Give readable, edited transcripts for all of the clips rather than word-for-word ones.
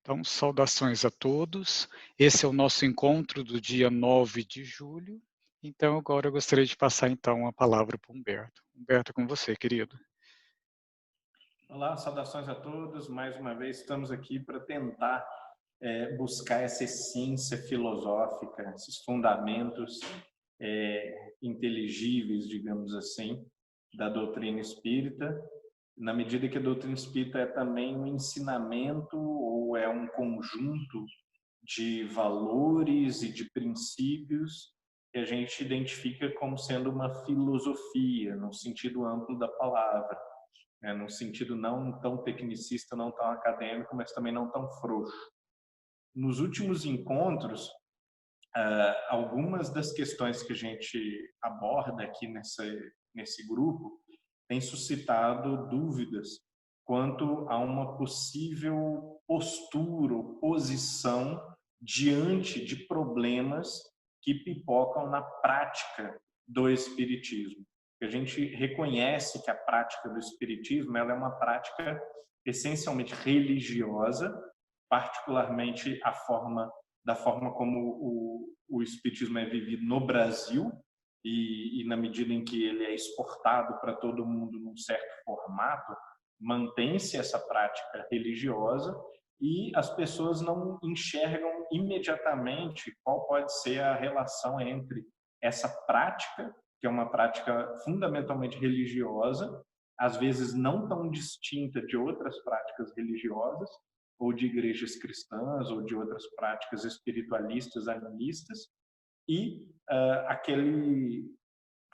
Então, saudações a todos. Esse é o nosso encontro do dia 9 de julho. Então, agora eu gostaria de passar então a palavra para o Humberto. Humberto, é com você, querido. Olá, saudações a todos. Mais uma vez estamos aqui para tentar buscar essa essência filosófica, esses fundamentos inteligíveis, digamos assim, da doutrina espírita, na medida que a doutrina espírita é também um ensinamento ou é um conjunto de valores e de princípios que a gente identifica como sendo uma filosofia, no sentido amplo da palavra, né? Num sentido não tão tecnicista, não tão acadêmico, mas também não tão frouxo. Nos últimos encontros, algumas das questões que a gente aborda aqui nesse grupo têm suscitado dúvidas quanto a uma possível postura ou posição diante de problemas que pipocam na prática do espiritismo. A gente reconhece que a prática do espiritismo ela é uma prática essencialmente religiosa, particularmente da forma como o espiritismo é vivido no Brasil e na medida em que ele é exportado para todo mundo num certo formato, mantém-se essa prática religiosa e as pessoas não enxergam imediatamente qual pode ser a relação entre essa prática, que é uma prática fundamentalmente religiosa, às vezes não tão distinta de outras práticas religiosas, ou de igrejas cristãs, ou de outras práticas espiritualistas, animistas, e aquele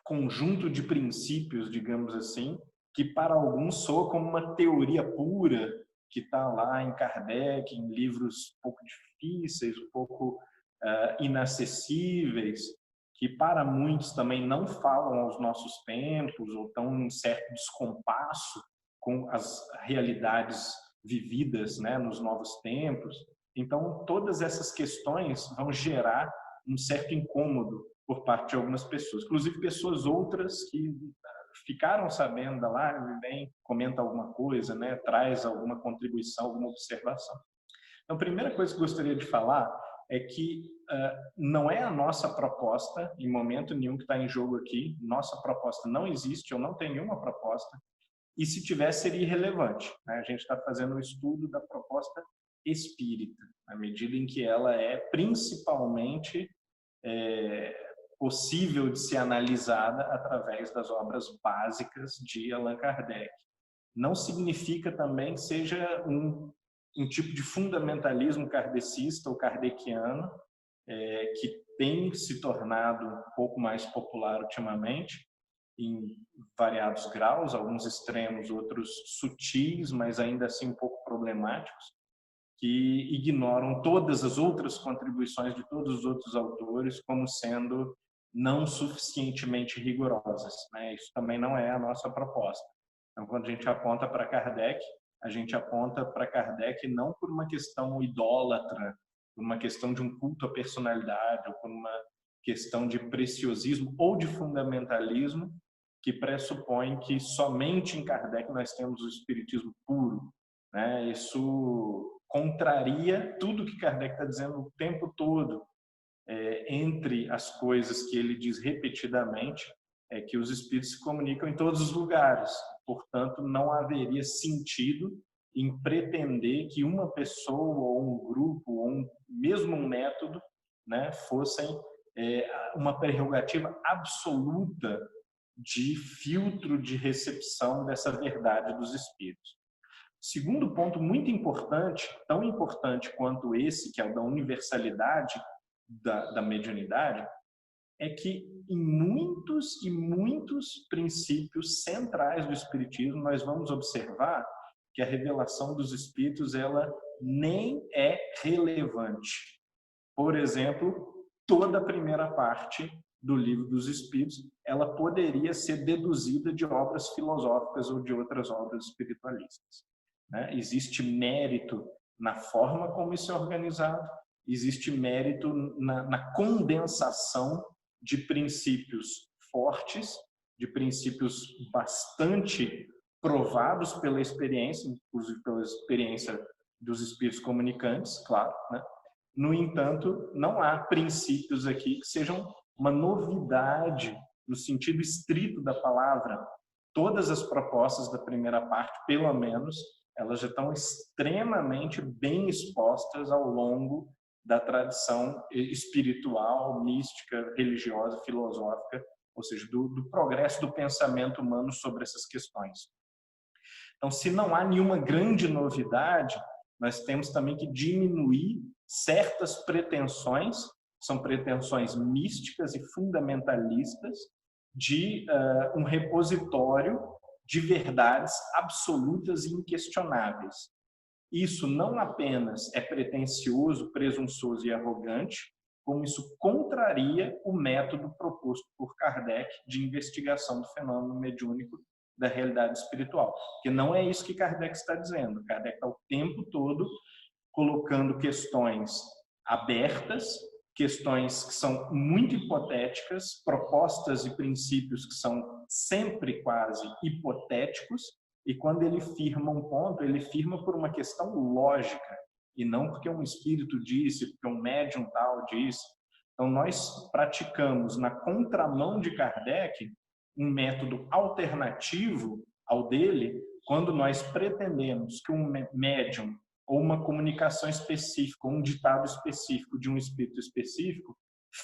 conjunto de princípios, digamos assim, que para alguns soa como uma teoria pura, que está lá em Kardec, em livros um pouco difíceis, um pouco inacessíveis, que para muitos também não falam aos nossos tempos, ou estão em certo descompasso com as realidades vividas, né, nos novos tempos. Então, todas essas questões vão gerar um certo incômodo por parte de algumas pessoas, inclusive pessoas outras que ficaram sabendo da live, vem, comenta alguma coisa, né, traz alguma contribuição, alguma observação. Então, a primeira coisa que eu gostaria de falar é que não é a nossa proposta, em momento nenhum que está em jogo aqui, nossa proposta não existe, eu não tenho nenhuma proposta, e se tivesse seria irrelevante, né? A gente está fazendo um estudo da proposta espírita, na medida em que ela é principalmente possível de ser analisada através das obras básicas de Allan Kardec. Não significa também que seja um tipo de fundamentalismo kardecista ou kardeciano, que tem se tornado um pouco mais popular ultimamente, em variados graus, alguns extremos, outros sutis, mas ainda assim um pouco problemáticos, que ignoram todas as outras contribuições de todos os outros autores como sendo não suficientemente rigorosas, né? Isso também não é a nossa proposta. Então, quando a gente aponta para Kardec, a gente aponta para Kardec não por uma questão idólatra, por uma questão de um culto à personalidade, ou por uma questão de preciosismo ou de fundamentalismo, que pressupõe que somente em Kardec nós temos o espiritismo puro, né? Isso contraria tudo que Kardec está dizendo o tempo todo. Entre as coisas que ele diz repetidamente, é que os espíritos se comunicam em todos os lugares. Portanto, não haveria sentido em pretender que uma pessoa, ou um grupo, ou mesmo um método, né, fossem uma prerrogativa absoluta de filtro de recepção dessa verdade dos espíritos. Segundo ponto muito importante, tão importante quanto esse, que é o da universalidade da mediunidade, é que em muitos e muitos princípios centrais do espiritismo nós vamos observar que a revelação dos espíritos ela nem é relevante. Por exemplo, toda a primeira parte do Livro dos Espíritos, ela poderia ser deduzida de obras filosóficas ou de outras obras espiritualistas, né? Existe mérito na forma como isso é organizado, existe mérito na condensação de princípios fortes, de princípios bastante provados pela experiência, inclusive pela experiência dos espíritos comunicantes, claro, né? No entanto, não há princípios aqui que sejam uma novidade no sentido estrito da palavra. Todas as propostas da primeira parte, pelo menos, elas já estão extremamente bem expostas ao longo da tradição espiritual, mística, religiosa, filosófica, ou seja, do progresso do pensamento humano sobre essas questões. Então, se não há nenhuma grande novidade, nós temos também que diminuir certas pretensões, são pretensões místicas e fundamentalistas, de um repositório de verdades absolutas e inquestionáveis. Isso não apenas é pretensioso, presunçoso e arrogante, como isso contraria o método proposto por Kardec de investigação do fenômeno mediúnico da realidade espiritual. Porque não é isso que Kardec está dizendo. Kardec está o tempo todo colocando questões abertas, questões que são muito hipotéticas, propostas e princípios que são sempre quase hipotéticos, e quando ele firma um ponto, ele firma por uma questão lógica, e não porque um espírito disse, porque um médium tal disse. Então, nós praticamos, na contramão de Kardec, um método alternativo ao dele, quando nós pretendemos que um médium ou uma comunicação específica, ou um ditado específico de um espírito específico,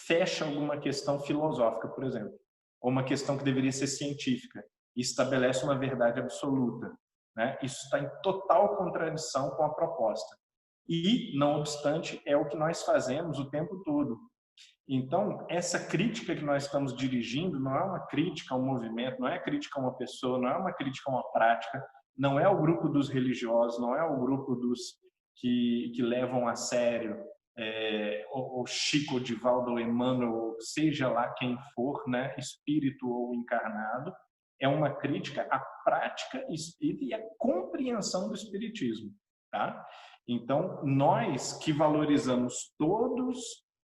fecha alguma questão filosófica, por exemplo, ou uma questão que deveria ser científica, e estabelece uma verdade absoluta, né? Isso está em total contradição com a proposta. E, não obstante, é o que nós fazemos o tempo todo. Então, essa crítica que nós estamos dirigindo não é uma crítica ao movimento, não é crítica a uma pessoa, não é uma crítica a uma prática, não é o grupo dos religiosos, não é o grupo dos que levam a sério o Chico, Divaldo, ou Emmanuel, seja lá quem for, né, espírito ou encarnado. É uma crítica à prática espírita e à compreensão do espiritismo, tá? Então, nós que valorizamos todos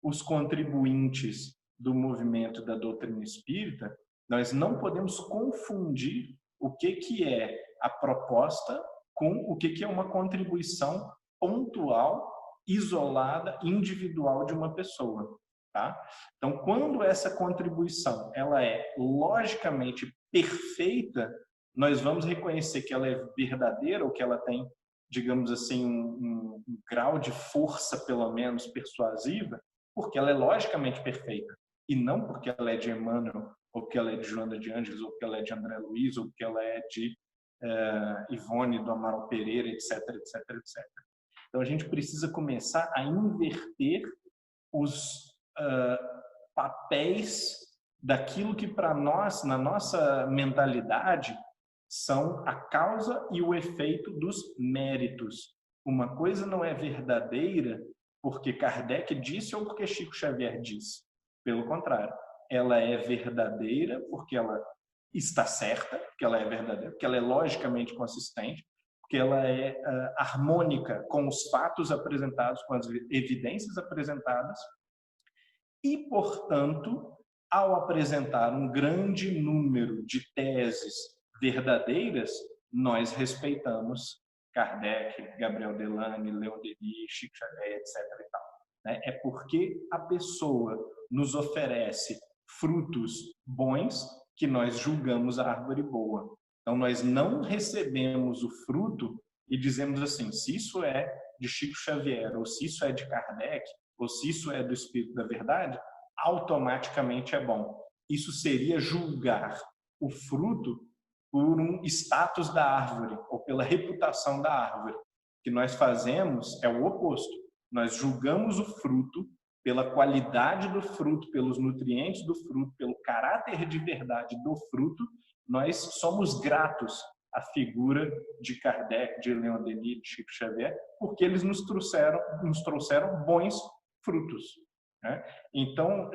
os contribuintes do movimento da doutrina espírita, nós não podemos confundir o que é a proposta com o que é uma contribuição pontual, isolada, individual de uma pessoa, tá? Então, quando essa contribuição ela é logicamente perfeita, nós vamos reconhecer que ela é verdadeira, ou que ela tem, digamos assim, um grau de força, pelo menos, persuasiva, porque ela é logicamente perfeita, e não porque ela é de Emmanuel, ou porque ela é de Joana de Ângeles, ou porque ela é de André Luiz, ou porque ela é de Ivone do Amaral Pereira, etc, etc, etc. Então, a gente precisa começar a inverter os papéis daquilo que para nós, na nossa mentalidade, são a causa e o efeito dos méritos. Uma coisa não é verdadeira porque Kardec disse ou porque Chico Xavier disse. Pelo contrário, ela é verdadeira porque ela está certa, porque ela é verdadeira, porque ela é logicamente consistente, porque ela é harmônica com os fatos apresentados, com as evidências apresentadas, e, portanto, ao apresentar um grande número de teses verdadeiras, nós respeitamos Kardec, Gabriel Delany, Leon Denis, Chico Xavier, etc. E tal, né? É porque a pessoa nos oferece frutos bons que nós julgamos a árvore boa. Então, nós não recebemos o fruto e dizemos assim, se isso é de Chico Xavier, ou se isso é de Kardec, ou se isso é do Espírito da Verdade, automaticamente é bom. Isso seria julgar o fruto por um status da árvore, ou pela reputação da árvore. O que nós fazemos é o oposto. Nós julgamos o fruto pela qualidade do fruto, pelos nutrientes do fruto, pelo caráter de verdade do fruto. Nós somos gratos à figura de Kardec, de Leon Denis, de Chico Xavier, porque eles nos trouxeram bons frutos, né? Então,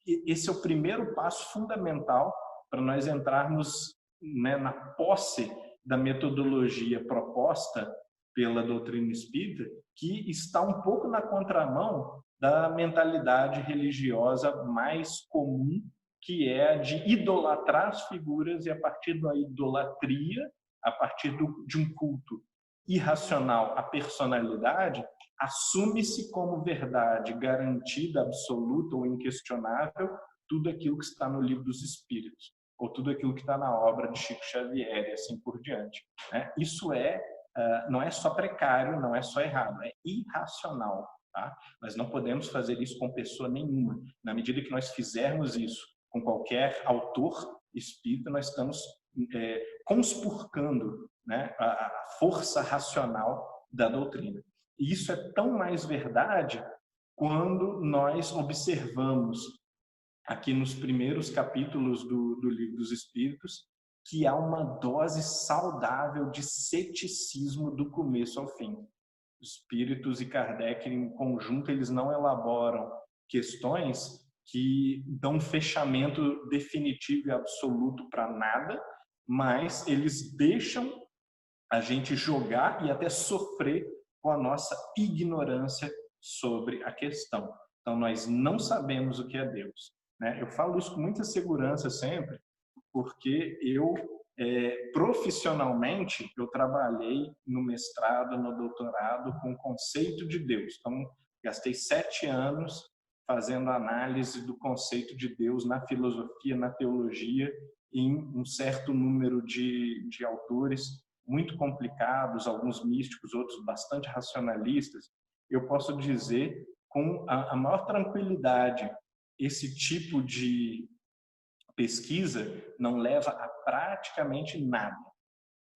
esse é o primeiro passo fundamental para nós entrarmos, né, na posse da metodologia proposta pela doutrina espírita, que está um pouco na contramão da mentalidade religiosa mais comum, que é a de idolatrar as figuras, e a partir da idolatria, a partir de um culto irracional a personalidade, assume-se como verdade garantida, absoluta ou inquestionável tudo aquilo que está no Livro dos Espíritos, ou tudo aquilo que está na obra de Chico Xavier e assim por diante. Isso não é só precário, não é só errado, é irracional. Tá? Nós não podemos fazer isso com pessoa nenhuma. Na medida que nós fizermos isso com qualquer autor espírita, nós estamos conspurcando, né, a força racional da doutrina. E isso é tão mais verdade quando nós observamos aqui nos primeiros capítulos do Livro dos Espíritos que há uma dose saudável de ceticismo do começo ao fim. Espíritos e Kardec, em conjunto, eles não elaboram questões que dão fechamento definitivo e absoluto para nada, mas eles deixam a gente jogar e até sofrer com a nossa ignorância sobre a questão. Então, nós não sabemos o que é Deus, né? Eu falo isso com muita segurança sempre, porque eu, profissionalmente, eu trabalhei no mestrado, no doutorado, com o conceito de Deus. Então, gastei 7 anos fazendo análise do conceito de Deus na filosofia, na teologia, em um certo número de autores muito complicados, alguns místicos, outros bastante racionalistas. Eu posso dizer com a maior tranquilidade, esse tipo de pesquisa não leva a praticamente nada.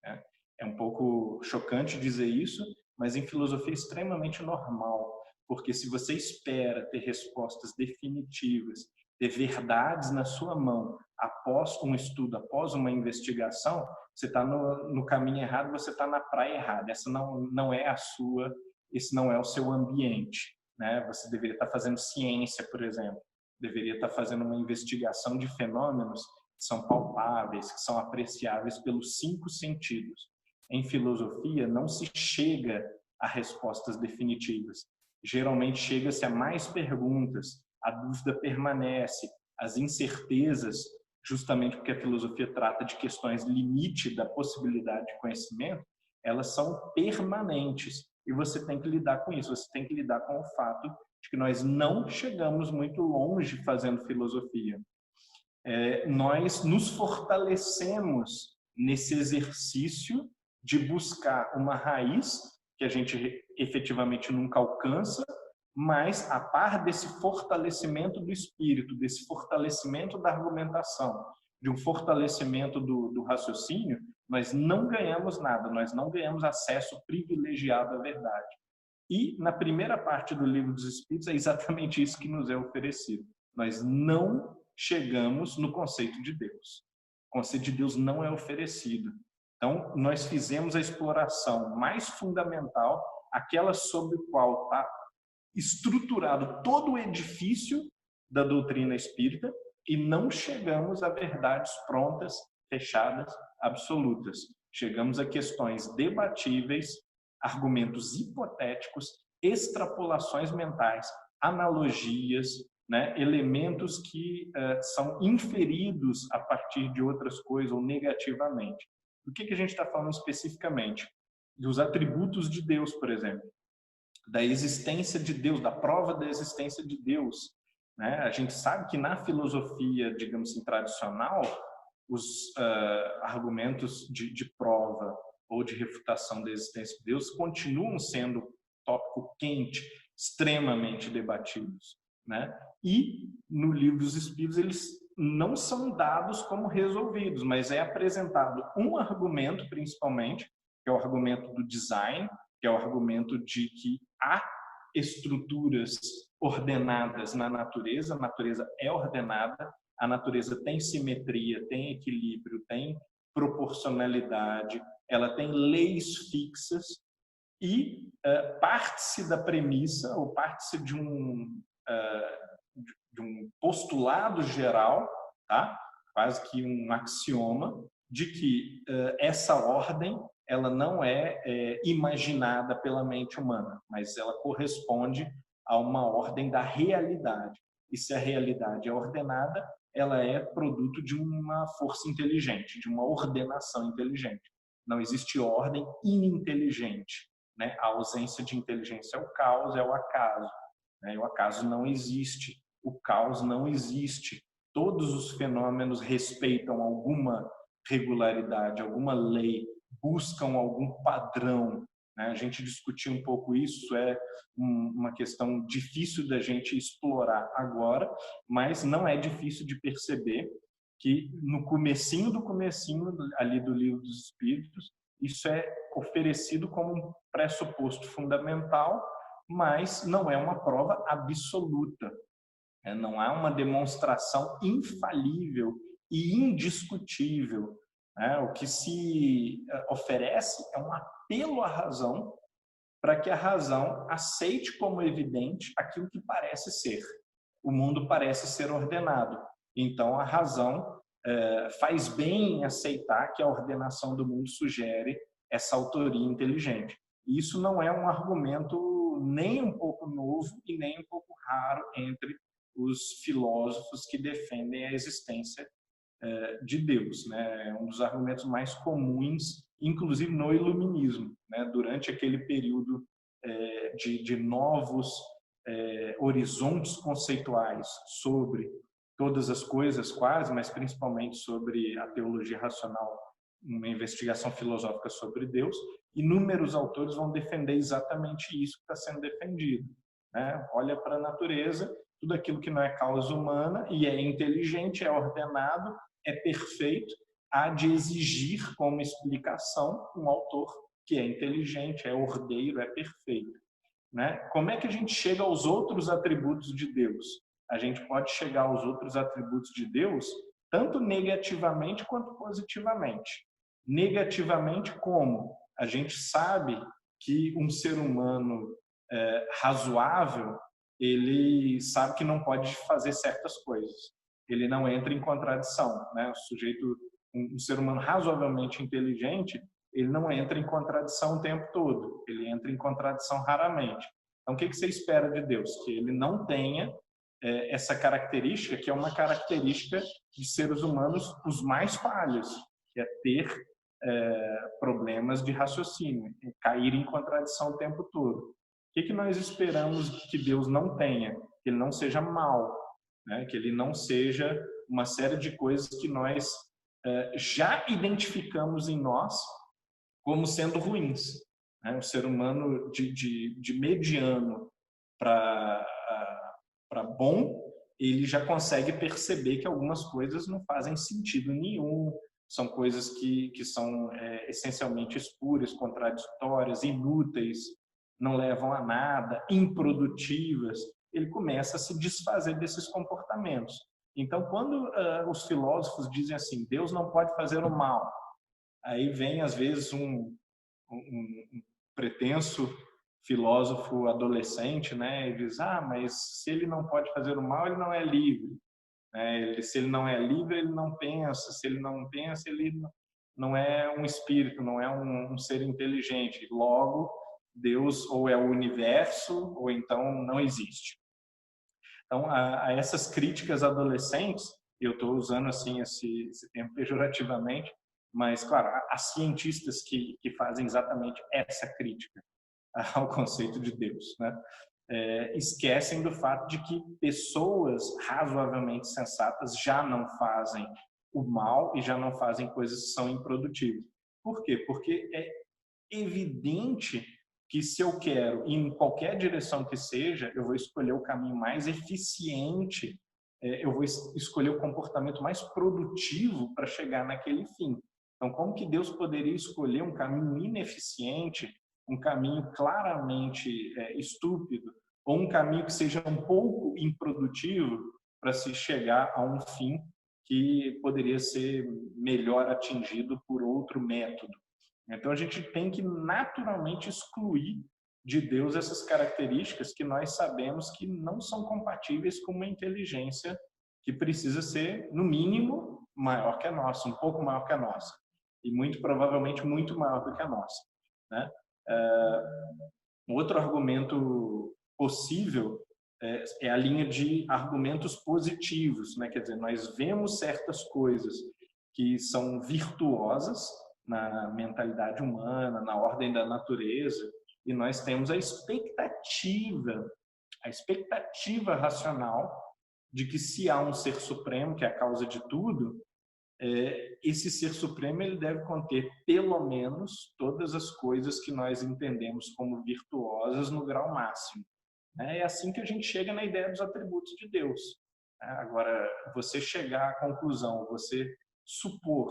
Né? É um pouco chocante dizer isso, mas em filosofia é extremamente normal, porque se você espera ter respostas definitivas, ter verdades na sua mão após um estudo, após uma investigação, você está no caminho errado, você está na praia errada. Essa não é a sua, esse não é o seu ambiente, né? Você deveria estar fazendo ciência, por exemplo, deveria estar fazendo uma investigação de fenômenos que são palpáveis, que são apreciáveis pelos 5 sentidos. Em filosofia, não se chega a respostas definitivas. Geralmente chega-se a mais perguntas, a dúvida permanece, as incertezas, justamente porque a filosofia trata de questões limite da possibilidade de conhecimento, elas são permanentes. E você tem que lidar com isso, você tem que lidar com o fato de que nós não chegamos muito longe fazendo filosofia. Nós nos fortalecemos nesse exercício de buscar uma raiz que a gente efetivamente nunca alcança, mas a par desse fortalecimento do espírito, desse fortalecimento da argumentação, de um fortalecimento do raciocínio, nós não ganhamos nada, nós não ganhamos acesso privilegiado à verdade. E na primeira parte do Livro dos Espíritos é exatamente isso que nos é oferecido. Nós não chegamos no conceito de Deus. O conceito de Deus não é oferecido. Então, nós fizemos a exploração mais fundamental, aquela sobre o qual está estruturado todo o edifício da doutrina espírita, e não chegamos a verdades prontas, fechadas, absolutas. Chegamos a questões debatíveis, argumentos hipotéticos, extrapolações mentais, analogias, né, elementos que são inferidos a partir de outras coisas ou negativamente. Do que a gente está falando especificamente? Dos atributos de Deus, por exemplo, da existência de Deus, da prova da existência de Deus. Né? A gente sabe que na filosofia, digamos assim, tradicional, os argumentos de prova ou de refutação da existência de Deus continuam sendo tópico quente, extremamente debatidos, né? E no Livro dos Espíritos eles não são dados como resolvidos, mas é apresentado um argumento, principalmente, que é o argumento do design, que é o argumento de que há estruturas ordenadas na natureza, a natureza é ordenada, a natureza tem simetria, tem equilíbrio, tem proporcionalidade, ela tem leis fixas e parte-se da premissa, ou parte-se de um postulado geral, tá? Quase que um axioma, de que essa ordem ela não é imaginada pela mente humana, mas ela corresponde a uma ordem da realidade. E se a realidade é ordenada, ela é produto de uma força inteligente, de uma ordenação inteligente. Não existe ordem ininteligente, né? A ausência de inteligência é o caos, é o acaso, né? O acaso não existe, o caos não existe. Todos os fenômenos respeitam alguma regularidade, alguma lei, buscam algum padrão, né? A gente discutiu um pouco isso, é uma questão difícil da gente explorar agora, mas não é difícil de perceber que no comecinho do comecinho ali do Livro dos Espíritos, isso é oferecido como um pressuposto fundamental, mas não é uma prova absoluta. Não há uma demonstração infalível e indiscutível. O que se oferece é um apelo à razão, para que a razão aceite como evidente aquilo que parece ser. O mundo parece ser ordenado. Então, a razão faz bem em aceitar que a ordenação do mundo sugere essa autoria inteligente. Isso não é um argumento nem um pouco novo e nem um pouco raro entre os filósofos que defendem a existência de Deus, né? É um dos argumentos mais comuns, inclusive no iluminismo, né? Durante aquele período de novos horizontes conceituais sobre todas as coisas quase, mas principalmente sobre a teologia racional, uma investigação filosófica sobre Deus, inúmeros autores vão defender exatamente isso que está sendo defendido, né? Olha para a natureza, tudo aquilo que não é causa humana e é inteligente, é ordenado, é perfeito, há de exigir como explicação um autor que é inteligente, é ordeiro, é perfeito, né? Como é que a gente chega aos outros atributos de Deus? A gente pode chegar aos outros atributos de Deus tanto negativamente quanto positivamente. Negativamente, como? A gente sabe que um ser humano razoável, ele sabe que não pode fazer certas coisas. Ele não entra em contradição, né? O sujeito, um ser humano razoavelmente inteligente, ele não entra em contradição o tempo todo. Ele entra em contradição raramente. Então, o que você espera de Deus? Que ele não tenha essa característica, que é uma característica de seres humanos os mais falhos, que é ter problemas de raciocínio, cair em contradição o tempo todo. O que nós esperamos que Deus não tenha? Que ele não seja mau, né? Que ele não seja uma série de coisas que nós já identificamos em nós como sendo ruins, né? O ser humano de mediano para bom, ele já consegue perceber que algumas coisas não fazem sentido nenhum, são coisas que são essencialmente espúrias, contraditórias, inúteis, não levam a nada, improdutivas. Ele começa a se desfazer desses comportamentos. Então, quando os filósofos dizem assim, Deus não pode fazer o mal, aí vem, às vezes, um pretenso filósofo adolescente, né, e diz, mas se ele não pode fazer o mal, ele não é livre. Se ele não é livre, ele não pensa. Se ele não pensa, ele não é um espírito, não é um ser inteligente. Logo, Deus ou é o universo, ou então não existe. Então, a essas críticas adolescentes, eu estou usando assim esse termo pejorativamente, mas, claro, há cientistas que fazem exatamente essa crítica ao conceito de Deus, né? Esquecem do fato de que pessoas razoavelmente sensatas já não fazem o mal e já não fazem coisas que são improdutivas. Por quê? Porque é evidente que se eu quero ir em qualquer direção que seja, eu vou escolher o caminho mais eficiente, eu vou escolher o comportamento mais produtivo para chegar naquele fim. Então, como que Deus poderia escolher um caminho ineficiente, um caminho claramente estúpido, ou um caminho que seja um pouco improdutivo para se chegar a um fim que poderia ser melhor atingido por outro método? Então, a gente tem que naturalmente excluir de Deus essas características que nós sabemos que não são compatíveis com uma inteligência que precisa ser, no mínimo, maior que a nossa, um pouco maior que a nossa, e muito provavelmente muito maior do que a nossa, né? Outro argumento possível é a linha de argumentos positivos, né? Quer dizer, nós vemos certas coisas que são virtuosas na mentalidade humana, na ordem da natureza, e nós temos a expectativa racional de que se há um ser supremo, que é a causa de tudo, esse ser supremo ele deve conter pelo menos todas as coisas que nós entendemos como virtuosas no grau máximo. É assim que a gente chega na ideia dos atributos de Deus. Agora, você chegar à conclusão, você supor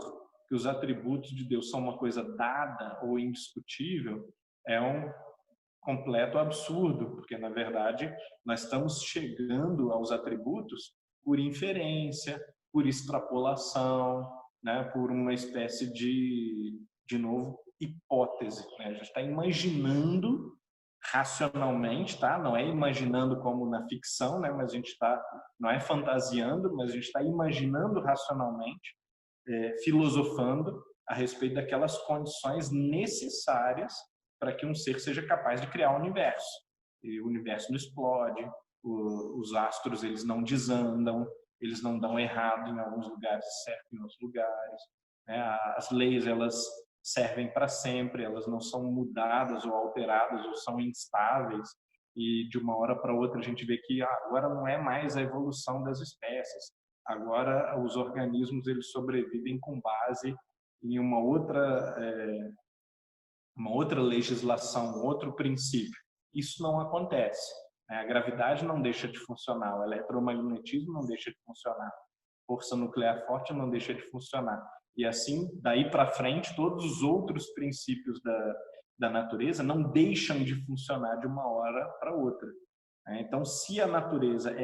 que os atributos de Deus são uma coisa dada ou indiscutível, é um completo absurdo, porque, na verdade, nós estamos chegando aos atributos por inferência, por extrapolação, né, por uma espécie de novo, hipótese. Né? A gente está imaginando racionalmente, tá? Não é imaginando como na ficção, né? Mas a gente não é fantasiando, mas a gente está imaginando racionalmente, filosofando a respeito daquelas condições necessárias para que um ser seja capaz de criar o universo. E o universo não explode, os astros eles não desandam, eles não dão errado em alguns lugares e certo em outros lugares. Né? As leis elas servem para sempre, elas não são mudadas ou alteradas ou são instáveis e de uma hora para outra a gente vê que agora não é mais a evolução das espécies, agora os organismos eles sobrevivem com base em uma outra legislação, outro princípio. Isso não acontece. A gravidade não deixa de funcionar, o eletromagnetismo não deixa de funcionar, a força nuclear forte não deixa de funcionar. E assim, daí para frente, todos os outros princípios da natureza não deixam de funcionar de uma hora para outra. Então, se a natureza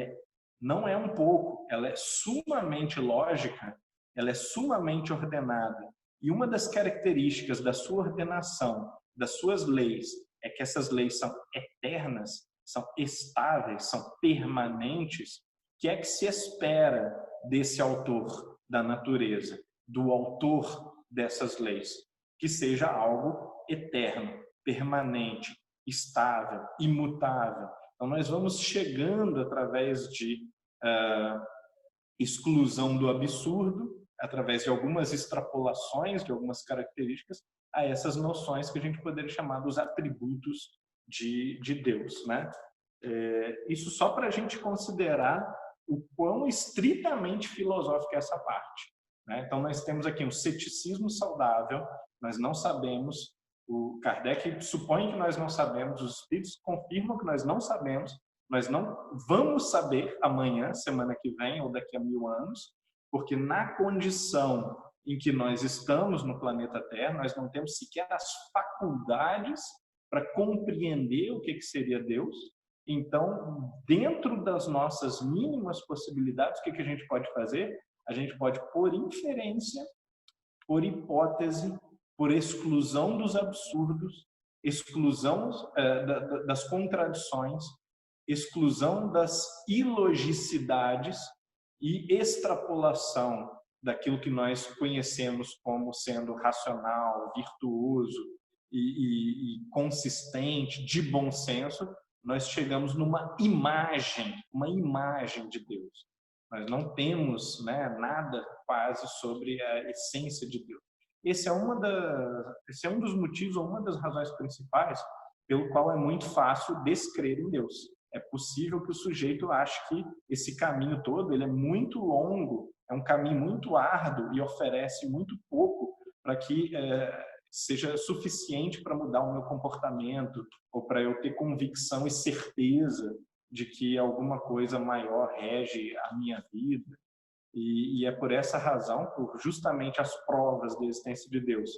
não é um pouco, ela é sumamente lógica, ela é sumamente ordenada, e uma das características da sua ordenação, das suas leis, é que essas leis são eternas, são estáveis, são permanentes. O que é que se espera desse autor da natureza, do autor dessas leis? Que seja algo eterno, permanente, estável, imutável. Então, nós vamos chegando através de exclusão do absurdo, através de algumas extrapolações, de algumas características, a essas noções que a gente poderia chamar dos atributos de Deus. Né? Isso só para a gente considerar o quão estritamente filosófica é essa parte. Né? Então, nós temos aqui um ceticismo saudável, nós não sabemos, o Kardec supõe que nós não sabemos, os espíritos confirmam que nós não sabemos, nós não vamos saber amanhã, semana que vem ou daqui a 1000 anos, porque na condição em que nós estamos no planeta Terra, nós não temos sequer as faculdades para compreender o que seria Deus. Então, dentro das nossas mínimas possibilidades, o que a gente pode fazer? A gente pode, por inferência, por hipótese, por exclusão dos absurdos, exclusão das contradições, exclusão das ilogicidades e extrapolação daquilo que nós conhecemos como sendo racional, virtuoso e consistente, de bom senso, nós chegamos numa imagem de Deus. Nós não temos, né, nada quase sobre a essência de Deus. Esse é um dos motivos, ou uma das razões principais pelo qual é muito fácil descrer em Deus. É possível que o sujeito ache que esse caminho todo ele é muito longo, é um caminho muito árduo e oferece muito pouco para que seja suficiente para mudar o meu comportamento ou para eu ter convicção e certeza de que alguma coisa maior rege a minha vida. E é por essa razão, por justamente as provas da existência de Deus,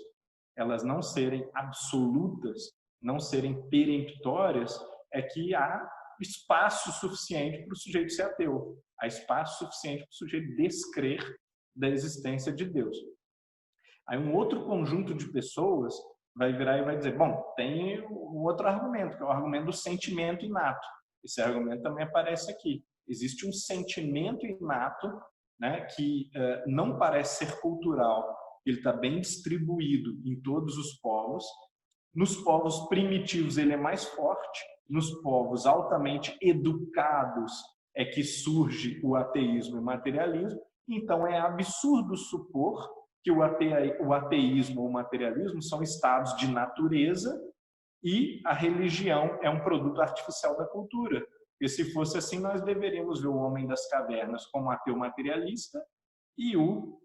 elas não serem absolutas, não serem peremptórias, é que há espaço suficiente para o sujeito ser ateu. Há espaço suficiente para o sujeito descrer da existência de Deus. Aí um outro conjunto de pessoas vai virar e vai dizer, bom, tem um outro argumento, que é o argumento do sentimento inato. Esse argumento também aparece aqui. Existe um sentimento inato, né, que não parece ser cultural. Ele está bem distribuído em todos os povos. Nos povos primitivos ele é mais forte. Nos povos altamente educados é que surge o ateísmo e o materialismo. Então é absurdo supor que o ateísmo ou o materialismo são estados de natureza e a religião é um produto artificial da cultura. E se fosse assim, nós deveríamos ver o homem das cavernas como ateu materialista e o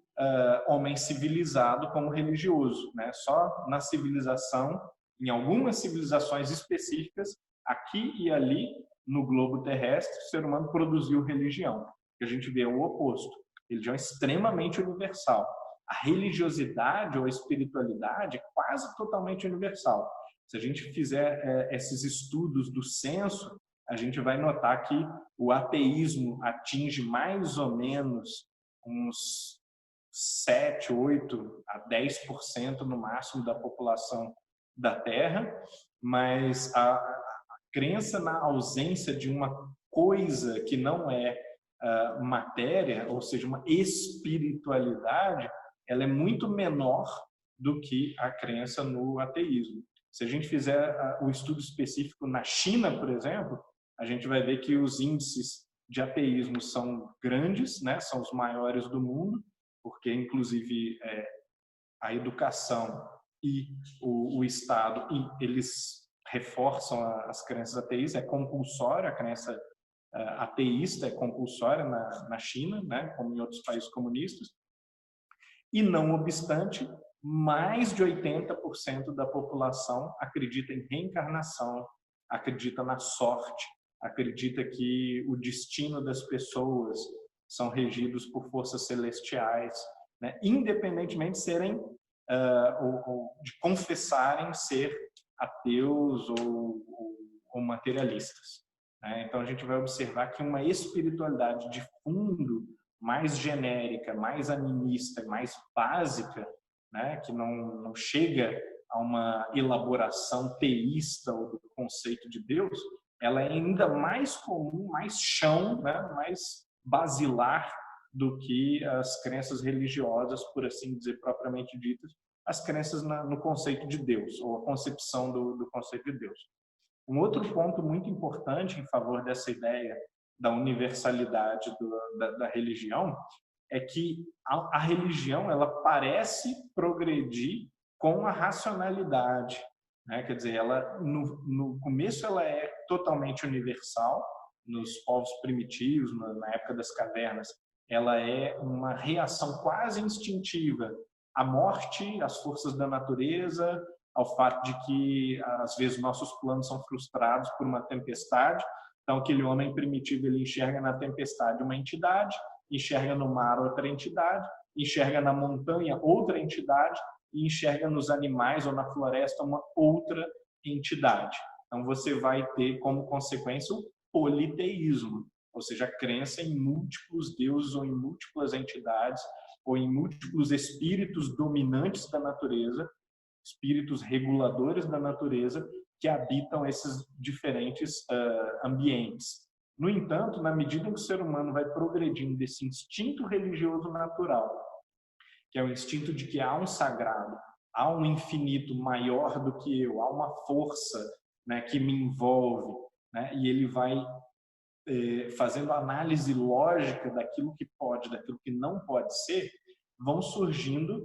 homem civilizado como religioso, né? Só na civilização, em algumas civilizações específicas, aqui e ali no globo terrestre, o ser humano produziu religião. Que a gente vê o oposto. Religião é extremamente universal. A religiosidade ou a espiritualidade é quase totalmente universal. Se a gente fizer esses estudos do censo, a gente vai notar que o ateísmo atinge mais ou menos uns 7, 8 a 10% no máximo da população da Terra, mas a crença na ausência de uma coisa que não é matéria, ou seja, uma espiritualidade, ela é muito menor do que a crença no ateísmo. Se a gente fizer o estudo específico na China, por exemplo, a gente vai ver que os índices de ateísmo são grandes, né? São os maiores do mundo, porque, inclusive, a educação e o Estado, eles reforçam as crenças ateístas, é compulsória, a crença ateísta é compulsória na China, né? Como em outros países comunistas, e, não obstante, mais de 80% da população acredita em reencarnação, acredita na sorte, acredita que o destino das pessoas são regidos por forças celestiais, né? Independentemente de serem ou de confessarem ser ateus ou materialistas, né? Então a gente vai observar que uma espiritualidade de fundo mais genérica, mais animista, mais básica, né? Que não chega a uma elaboração teísta ou do conceito de Deus, ela é ainda mais comum, mais chão, né? Mais basilar do que as crenças religiosas, por assim dizer, propriamente ditas, as crenças no conceito de Deus, ou a concepção do conceito de Deus. Um outro ponto muito importante em favor dessa ideia da universalidade da religião é que a religião ela parece progredir com a racionalidade, né? Quer dizer, ela no começo ela é totalmente universal, nos povos primitivos, na época das cavernas, ela é uma reação quase instintiva à morte, às forças da natureza, ao fato de que às vezes nossos planos são frustrados por uma tempestade. Então aquele homem primitivo ele enxerga na tempestade uma entidade, enxerga no mar outra entidade, enxerga na montanha outra entidade e enxerga nos animais ou na floresta uma outra entidade. Então você vai ter como consequência o politeísmo, ou seja, a crença em múltiplos deuses ou em múltiplas entidades ou em múltiplos espíritos dominantes da natureza, espíritos reguladores da natureza que habitam esses diferentes ambientes. No entanto, na medida em que o ser humano vai progredindo desse instinto religioso natural, que é o instinto de que há um sagrado, há um infinito maior do que eu, há uma força, né, que me envolve, né, e ele vai fazendo análise lógica daquilo que pode, daquilo que não pode ser, vão surgindo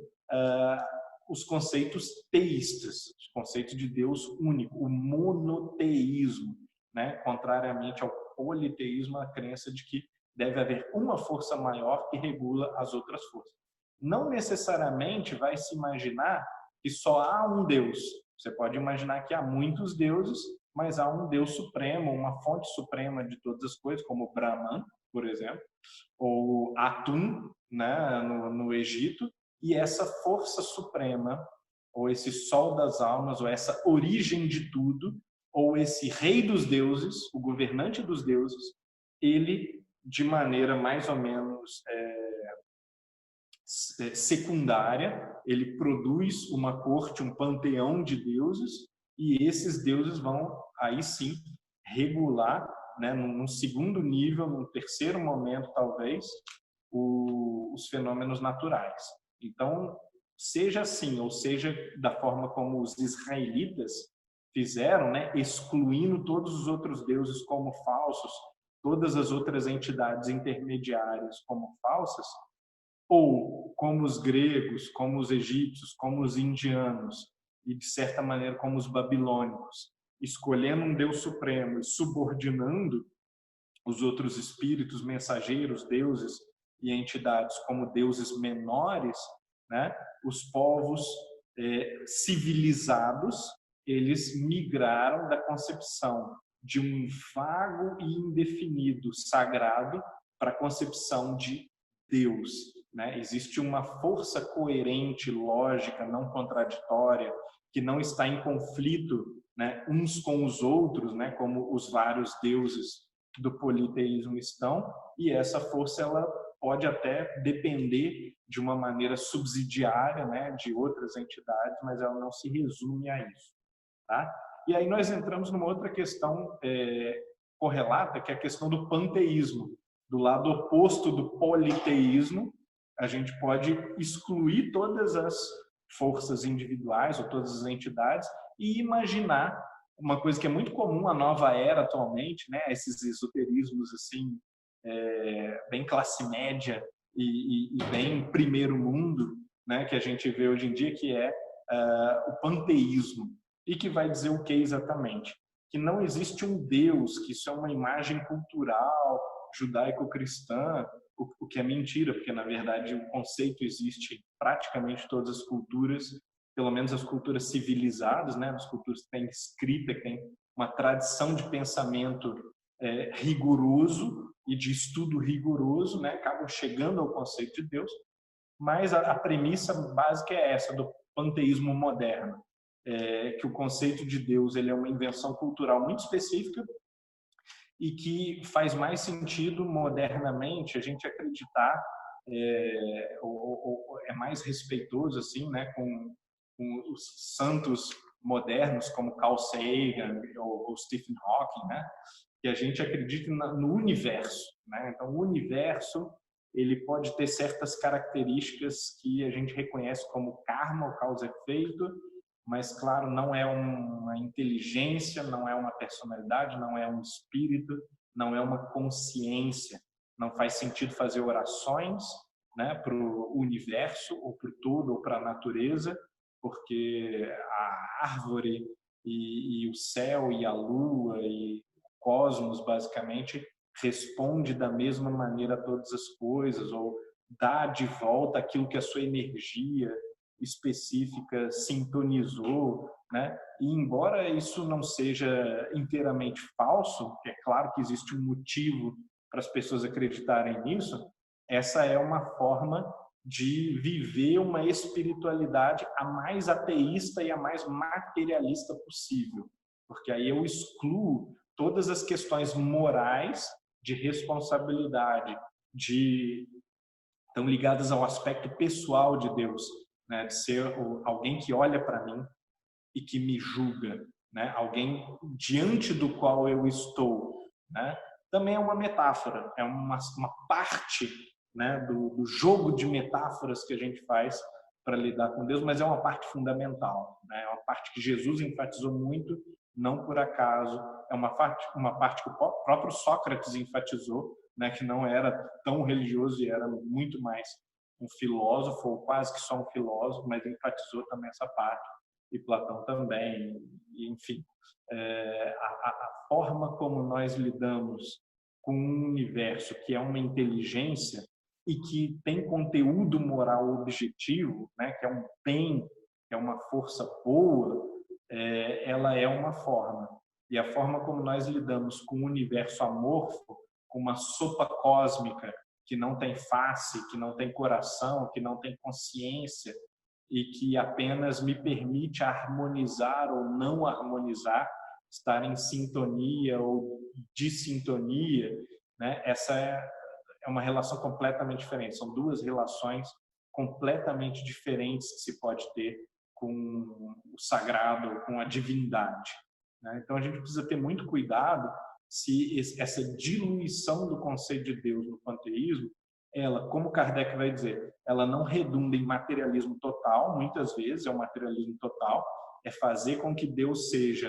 os conceitos teístas, os conceitos de Deus único, o monoteísmo, né? Contrariamente ao politeísmo, a crença de que deve haver uma força maior que regula as outras forças. Não necessariamente vai se imaginar que só há um Deus. Você pode imaginar que há muitos deuses, mas há um Deus supremo, uma fonte suprema de todas as coisas, como Brahman, por exemplo, ou Atum, né, no Egito, e essa força suprema, ou esse sol das almas, ou essa origem de tudo, ou esse rei dos deuses, o governante dos deuses, ele, de maneira mais ou menos secundária, ele produz uma corte, um panteão de deuses, e esses deuses vão, aí sim, regular, né, num segundo nível, num terceiro momento, talvez, os fenômenos naturais. Então, seja assim, ou seja, da forma como os israelitas fizeram, né, excluindo todos os outros deuses como falsos, todas as outras entidades intermediárias como falsas, ou como os gregos, como os egípcios, como os indianos e, de certa maneira, como os babilônicos, escolhendo um Deus supremo e subordinando os outros espíritos, mensageiros, deuses e entidades como deuses menores, né? Os povos civilizados, eles migraram da concepção de um vago e indefinido sagrado para a concepção de Deus, né? Existe uma força coerente, lógica, não contraditória, que não está em conflito, né, uns com os outros, né, como os vários deuses do politeísmo estão, e essa força ela pode até depender de uma maneira subsidiária, né, de outras entidades, mas ela não se resume a isso, tá? E aí nós entramos numa outra questão correlata, que é a questão do panteísmo. Do lado oposto do politeísmo, a gente pode excluir todas as forças individuais ou todas as entidades e imaginar uma coisa que é muito comum à nova era atualmente, né? Esses esoterismos assim, bem classe média e bem primeiro mundo, né? Que a gente vê hoje em dia, que é o panteísmo. E que vai dizer o que exatamente? Que não existe um Deus, que isso é uma imagem cultural, judaico-cristã, o que é mentira, porque na verdade o conceito existe em praticamente todas as culturas, pelo menos as culturas civilizadas, né? As culturas que têm escrita, que têm uma tradição de pensamento rigoroso e de estudo rigoroso, né? Acabam chegando ao conceito de Deus, mas a premissa básica é essa, do panteísmo moderno, que o conceito de Deus ele é uma invenção cultural muito específica e que faz mais sentido modernamente a gente acreditar, ou é mais respeitoso assim, né, com os santos modernos como Carl Sagan ou Stephen Hawking, né, que a gente acredita no universo, né? Então o universo ele pode ter certas características que a gente reconhece como karma, ou causa e efeito, mas claro, não é uma inteligência, não é uma personalidade, não é um espírito, não é uma consciência. Não faz sentido fazer orações, né, para o universo, ou para o todo, ou para a natureza, porque a árvore e o céu e a lua e o cosmos, basicamente, responde da mesma maneira a todas as coisas, ou dá de volta aquilo que a sua energia específica sintonizou, né? E embora isso não seja inteiramente falso, é claro que existe um motivo para as pessoas acreditarem nisso, essa é uma forma de viver uma espiritualidade a mais ateísta e a mais materialista possível, porque aí eu excluo todas as questões morais, de responsabilidade, estão ligadas ao aspecto pessoal de Deus, né? De ser alguém que olha para mim e que me julga, né? Alguém diante do qual eu estou, né? Também é uma metáfora, é uma parte, né, do jogo de metáforas que a gente faz para lidar com Deus, mas é uma parte fundamental, né? É uma parte que Jesus enfatizou muito, não por acaso, é uma parte que o próprio Sócrates enfatizou, né, que não era tão religioso e era muito mais um filósofo, ou quase que só um filósofo, mas enfatizou também essa parte, e Platão também, e, enfim. A forma como nós lidamos com um universo que é uma inteligência e que tem conteúdo moral objetivo, né, que é um bem, que é uma força boa, ela é uma forma. E a forma como nós lidamos com o universo amorfo, com uma sopa cósmica que não tem face, que não tem coração, que não tem consciência e que apenas me permite harmonizar ou não harmonizar, estar em sintonia ou dissintonia, né? Essa é uma relação completamente diferente. São duas relações completamente diferentes que se pode ter com o sagrado, com a divindade, né? Então a gente precisa ter muito cuidado se essa diluição do conceito de Deus no panteísmo, ela, como Kardec vai dizer, ela não redunda em materialismo total, muitas vezes é um materialismo total, é fazer com que Deus seja,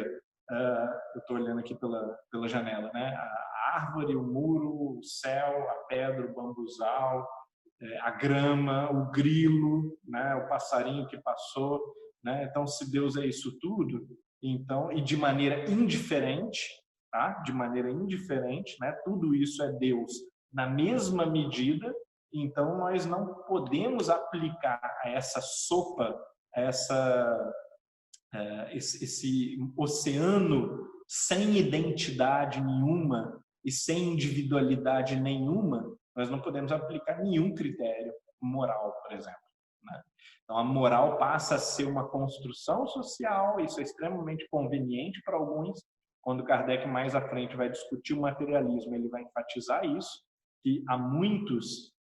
eu estou olhando aqui pela janela, né? A árvore, o muro, o céu, a pedra, o bambuzal, a grama, o grilo, né, o passarinho que passou, né? Então, se Deus é isso tudo, então, e de maneira indiferente, tá? De maneira indiferente, né? Tudo isso é Deus na mesma medida. Então, nós não podemos aplicar a essa sopa, a esse oceano sem identidade nenhuma e sem individualidade nenhuma, nós não podemos aplicar nenhum critério moral, por exemplo, né? Então, a moral passa a ser uma construção social, isso é extremamente conveniente para alguns. Quando Kardec mais à frente vai discutir o materialismo, ele vai enfatizar isso, que a muitos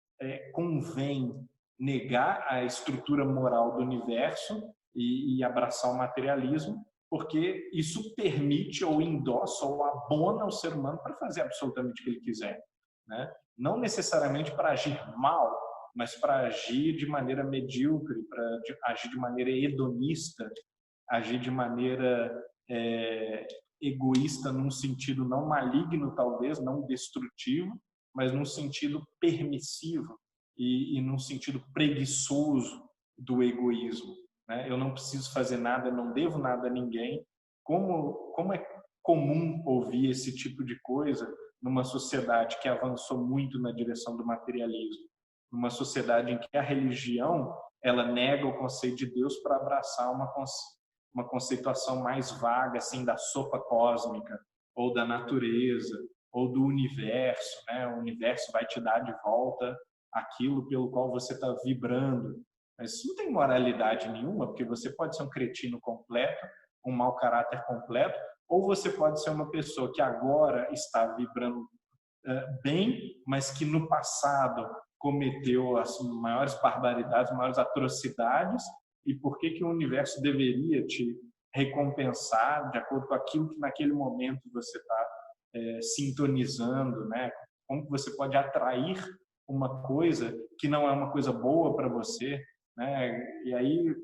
convém negar a estrutura moral do universo e abraçar o materialismo, porque isso permite ou endossa ou abona o ser humano para fazer absolutamente o que ele quiser, né? Não necessariamente para agir mal, mas para agir de maneira medíocre, para agir de maneira hedonista, agir de maneira egoísta num sentido não maligno, talvez, não destrutivo, mas num sentido permissivo e num sentido preguiçoso do egoísmo, né? Eu não preciso fazer nada, não devo nada a ninguém. Como é comum ouvir esse tipo de coisa numa sociedade que avançou muito na direção do materialismo, numa sociedade em que a religião ela nega o conceito de Deus para abraçar uma conceituação mais vaga, assim, da sopa cósmica, ou da natureza, ou do universo, né? O universo vai te dar de volta aquilo pelo qual você está vibrando. Mas isso não tem moralidade nenhuma, porque você pode ser um cretino completo, um mau caráter completo, ou você pode ser uma pessoa que agora está vibrando bem, mas que no passado cometeu as maiores barbaridades, as maiores atrocidades, e por que o universo deveria te recompensar de acordo com aquilo que naquele momento você está sintonizando, né? Como que você pode atrair uma coisa que não é uma coisa boa para você, né? E aí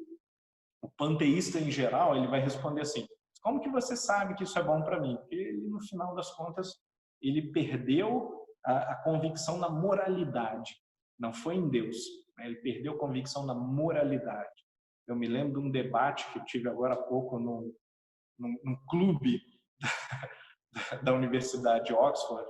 o panteísta em geral ele vai responder assim: como que você sabe que isso é bom para mim? Porque ele, no final das contas, ele perdeu a convicção na moralidade, não foi em Deus, né? Ele perdeu a convicção na moralidade. Eu me lembro de um debate que eu tive agora há pouco num clube da Universidade de Oxford,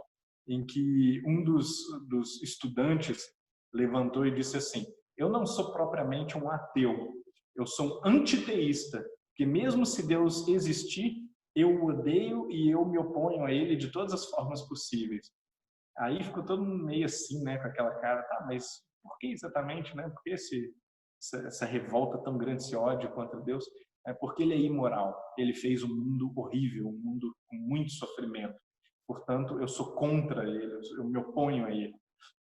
em que um dos estudantes levantou e disse assim: eu não sou propriamente um ateu, eu sou um antiteísta, que mesmo se Deus existir, eu o odeio e eu me oponho a ele de todas as formas possíveis. Aí ficou todo mundo meio assim, né, com aquela cara, tá, mas por que exatamente, né? Por que essa revolta tão grande, esse ódio contra Deus? É porque ele é imoral, ele fez um mundo horrível, um mundo com muito sofrimento. Portanto, eu sou contra ele, eu me oponho a ele,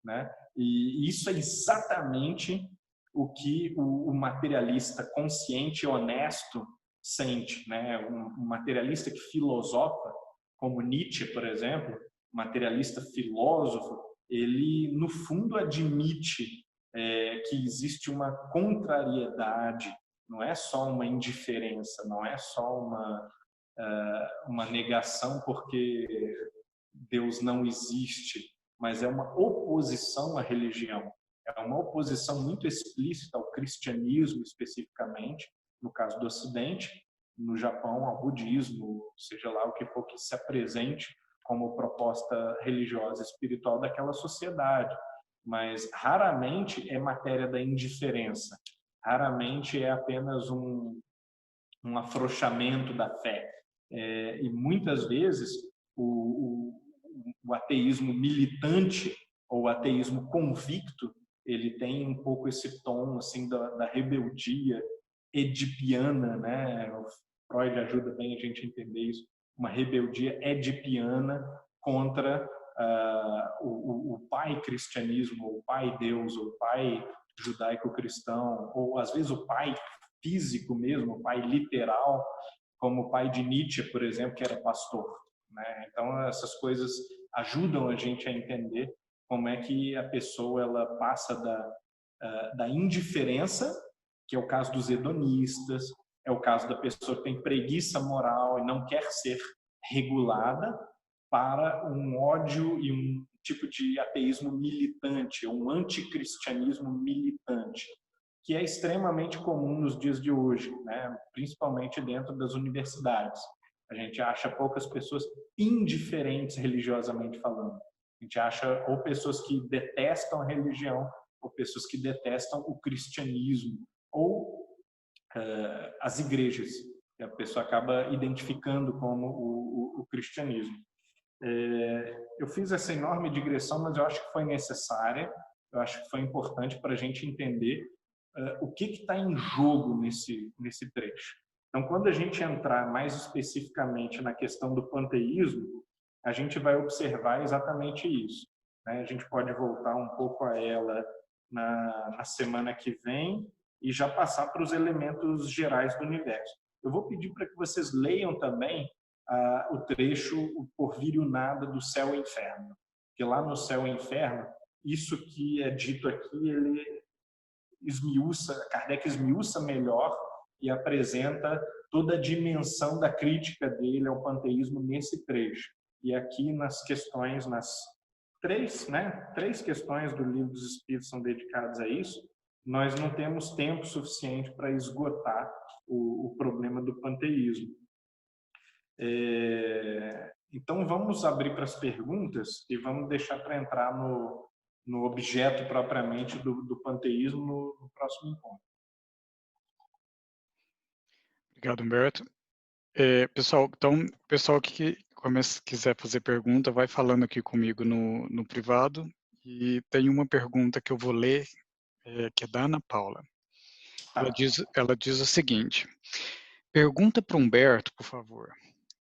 né? E isso é exatamente o que o materialista consciente e honesto sente, né? Um materialista que filosofa, como Nietzsche, por exemplo, materialista filósofo, ele no fundo admite que existe uma contrariedade, não é só uma indiferença, não é só uma negação porque Deus não existe, mas é uma oposição à religião. É uma oposição muito explícita ao cristianismo, especificamente, no caso do Ocidente, no Japão, ao budismo, seja lá o que for que se apresente como proposta religiosa espiritual daquela sociedade. Mas raramente é matéria da indiferença, raramente é apenas um afrouxamento da fé. E muitas vezes o ateísmo militante ou o ateísmo convicto, ele tem um pouco esse tom assim da rebeldia edipiana, né? O Freud ajuda bem a gente a entender isso, uma rebeldia edipiana contra o pai cristianismo, o pai Deus, o pai judaico-cristão, ou às vezes o pai físico mesmo, o pai literal, como o pai de Nietzsche, por exemplo, que era pastor, né? Então essas coisas ajudam a gente a entender como é que a pessoa ela passa da indiferença, que é o caso dos hedonistas, é o caso da pessoa que tem preguiça moral e não quer ser regulada, para um ódio e tipo de ateísmo militante, um anticristianismo militante, que é extremamente comum nos dias de hoje, né? Principalmente dentro das universidades. A gente acha poucas pessoas indiferentes religiosamente falando. A gente acha ou pessoas que detestam a religião, ou pessoas que detestam o cristianismo, ou as igrejas, que a pessoa acaba identificando como o cristianismo. Eu fiz essa enorme digressão, mas eu acho que foi necessária, eu acho que foi importante para a gente entender o que está em jogo nesse trecho. Então, quando a gente entrar mais especificamente na questão do panteísmo, a gente vai observar exatamente isso, né? A gente pode voltar um pouco a ela na semana que vem e já passar para os elementos gerais do universo. Eu vou pedir para que vocês leiam também o trecho O Porvir e o Nada do Céu e Inferno, que lá no Céu e Inferno, isso que é dito aqui, ele Kardec esmiuça melhor e apresenta toda a dimensão da crítica dele ao panteísmo nesse trecho. E aqui nas questões, nas três questões do Livro dos Espíritos são dedicadas a isso, nós não temos tempo suficiente para esgotar o problema do panteísmo. Então vamos abrir para as perguntas e vamos deixar para entrar no objeto propriamente do panteísmo no próximo encontro. Obrigado, Humberto. Pessoal, então, pessoal que quiser fazer pergunta, vai falando aqui comigo no privado. E tem uma pergunta que eu vou ler, que é da Ana Paula. Ela diz o seguinte: pergunta para Humberto, por favor.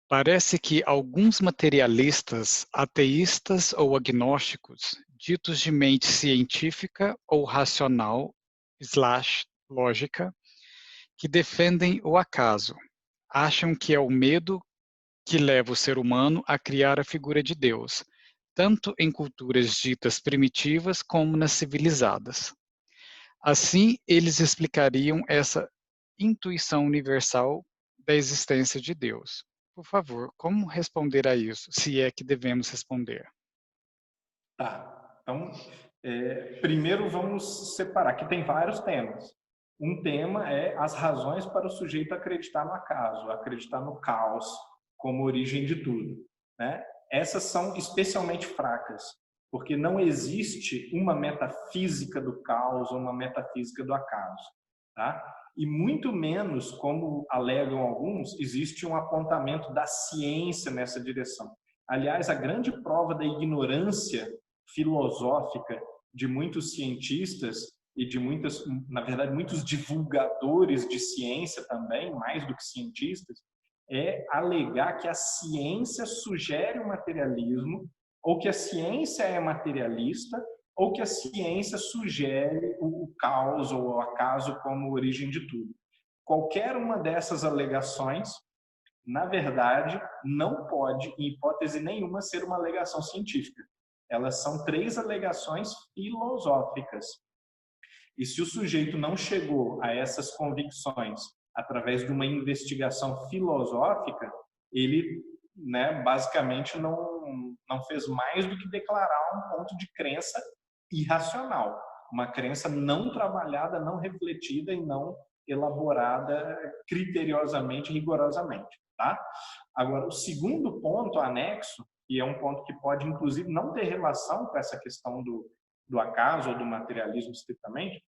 Parece que alguns materialistas, ateístas ou agnósticos, ditos de mente científica ou racional / lógica, que defendem o acaso, acham que é o medo que leva o ser humano a criar a figura de Deus, tanto em culturas ditas primitivas como nas civilizadas. Assim, eles explicariam essa intuição universal da existência de Deus. Por favor, como responder a isso, se é que devemos responder? Tá. Então, primeiro vamos separar, que tem vários temas. Um tema é as razões para o sujeito acreditar no acaso, acreditar no caos como origem de tudo, né? Essas são especialmente fracas, porque não existe uma metafísica do caos ou uma metafísica do acaso, tá? E muito menos, como alegam alguns, existe um apontamento da ciência nessa direção. Aliás, a grande prova da ignorância filosófica de muitos cientistas e de na verdade, muitos divulgadores de ciência também, mais do que cientistas, é alegar que a ciência sugere o materialismo, ou que a ciência é materialista, ou que a ciência sugere o caos ou o acaso como origem de tudo. Qualquer uma dessas alegações, na verdade, não pode, em hipótese nenhuma, ser uma alegação científica. Elas são 3 alegações filosóficas. E se o sujeito não chegou a essas convicções através de uma investigação filosófica, ele, né, basicamente não fez mais do que declarar um ponto de crença irracional, uma crença não trabalhada, não refletida e não elaborada criteriosamente, rigorosamente, tá? Agora, o segundo ponto anexo, e é um ponto que pode, inclusive, não ter relação com essa questão do acaso ou do materialismo estritamente,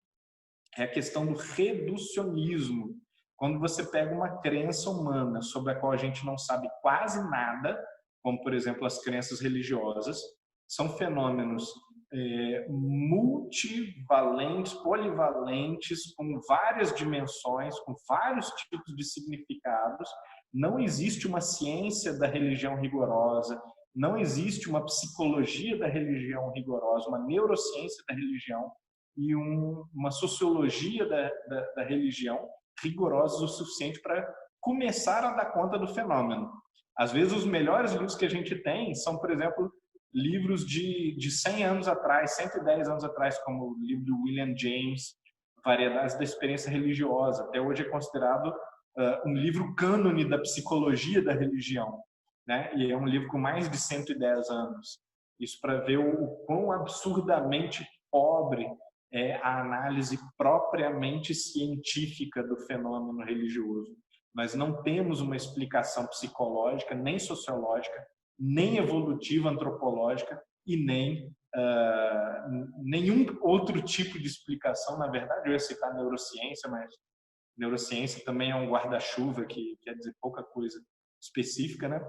é a questão do reducionismo. Quando você pega uma crença humana sobre a qual a gente não sabe quase nada, como, por exemplo, as crenças religiosas, são fenômenos multivalentes, polivalentes, com várias dimensões, com vários tipos de significados. Não existe uma ciência da religião rigorosa, não existe uma psicologia da religião rigorosa, uma neurociência da religião e uma sociologia da religião rigorosa o suficiente para começar a dar conta do fenômeno. Às vezes, os melhores livros que a gente tem são, por exemplo, livros de 100 anos atrás, 110 anos atrás, como o livro do William James, Variedades da Experiência Religiosa. Até hoje é considerado um livro cânone da psicologia da religião, né? E é um livro com mais de 110 anos. Isso para ver o quão absurdamente pobre é a análise propriamente científica do fenômeno religioso. Nós não temos uma explicação psicológica, nem sociológica, nem evolutiva antropológica e nem nenhum outro tipo de explicação. Na verdade, eu ia citar neurociência, mas neurociência também é um guarda-chuva que quer dizer pouca coisa específica, né?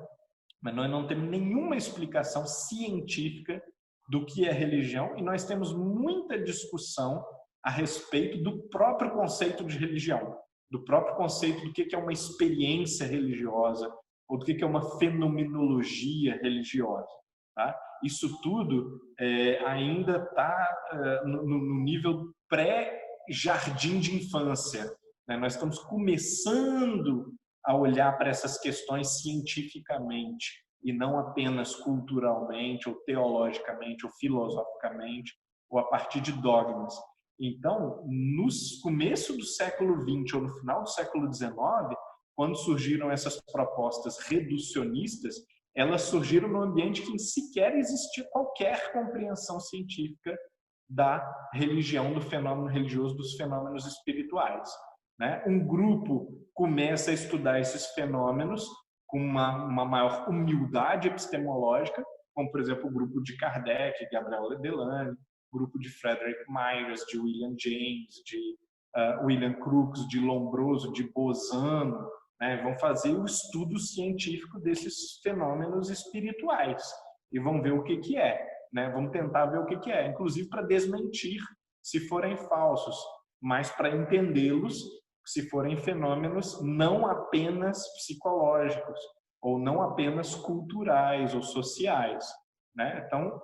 Mas nós não temos nenhuma explicação científica do que é religião e nós temos muita discussão a respeito do próprio conceito de religião, do próprio conceito do que é uma experiência religiosa ou do que é uma fenomenologia religiosa. Tá? Isso tudo ainda está no nível pré-jardim de infância. Né? Nós estamos começando a olhar para essas questões cientificamente e não apenas culturalmente ou teologicamente ou filosoficamente ou a partir de dogmas. Então, no começo do século XX ou no final do século XIX, quando surgiram essas propostas reducionistas, elas surgiram num ambiente que sequer existia qualquer compreensão científica da religião, do fenômeno religioso, dos fenômenos espirituais. Né? Um grupo começa a estudar esses fenômenos com uma maior humildade epistemológica, como, por exemplo, o grupo de Kardec, Gabriel Delany, o grupo de Frederick Myers, de William James, de William Crookes, de Lombroso, de Bozano, né? Vão fazer o estudo científico desses fenômenos espirituais e vão ver o que é, né? Vão tentar ver o que é, inclusive para desmentir se forem falsos, mas para entendê-los se forem fenômenos não apenas psicológicos ou não apenas culturais ou sociais, né? Então,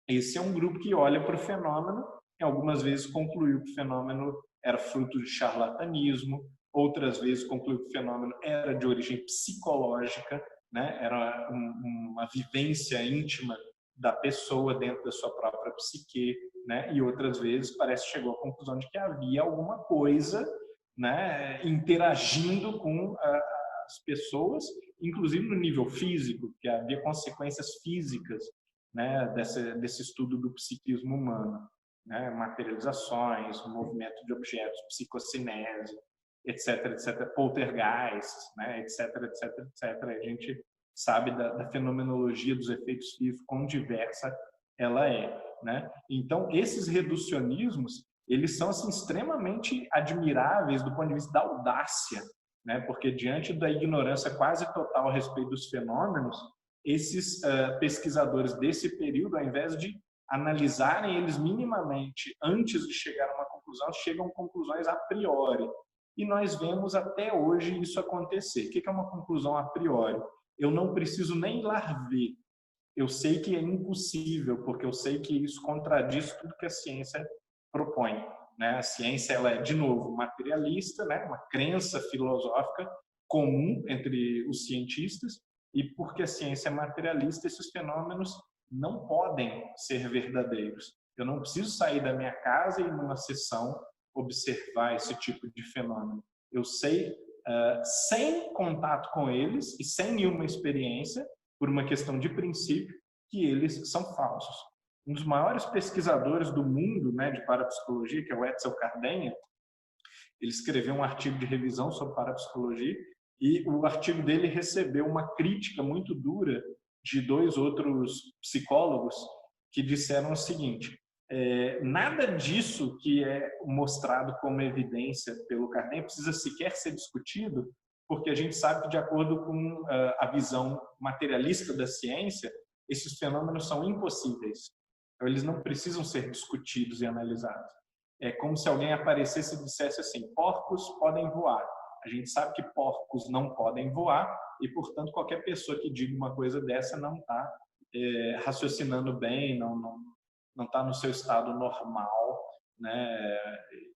esse é um grupo que olha para o fenômeno e algumas vezes concluiu que o fenômeno era fruto de charlatanismo, outras vezes concluiu que o fenômeno era de origem psicológica, né? Era uma vivência íntima da pessoa dentro da sua própria psique, né? E outras vezes parece que chegou à conclusão de que havia alguma coisa, né, interagindo com as pessoas, inclusive no nível físico, que havia consequências físicas, né, desse estudo do psiquismo humano, né, materializações, movimento de objetos, psicocinese, etc, etc, poltergeists, né, etc, etc, etc. A gente sabe da fenomenologia dos efeitos físicos, quão diversa ela é, né? Então, esses reducionismos, eles são assim, extremamente admiráveis do ponto de vista da audácia, né? Porque diante da ignorância quase total a respeito dos fenômenos, esses pesquisadores desse período, ao invés de analisarem eles minimamente antes de chegar a uma conclusão, chegam a conclusões a priori. E nós vemos até hoje isso acontecer. O que é uma conclusão a priori? Eu não preciso nem ir lá ver. Eu sei que é impossível, porque eu sei que isso contradiz tudo que a ciência propõe. Né? A ciência, ela é, de novo, materialista, né? Uma crença filosófica comum entre os cientistas, e porque a ciência é materialista, esses fenômenos não podem ser verdadeiros. Eu não preciso sair da minha casa e, numa sessão, observar esse tipo de fenômeno. Eu sei, sem contato com eles e sem nenhuma experiência, por uma questão de princípio, que eles são falsos. Um dos maiores pesquisadores do mundo, né, de parapsicologia, que é o Edsel Cardenha, ele escreveu um artigo de revisão sobre parapsicologia e o artigo dele recebeu uma crítica muito dura de 2 outros psicólogos que disseram o seguinte: nada disso que é mostrado como evidência pelo Cardenha precisa sequer ser discutido, porque a gente sabe que, de acordo com a visão materialista da ciência, esses fenômenos são impossíveis. Então, eles não precisam ser discutidos e analisados. É como se alguém aparecesse e dissesse assim: porcos podem voar. A gente sabe que porcos não podem voar e, portanto, qualquer pessoa que diga uma coisa dessa não está raciocinando bem, não está no seu estado normal, né?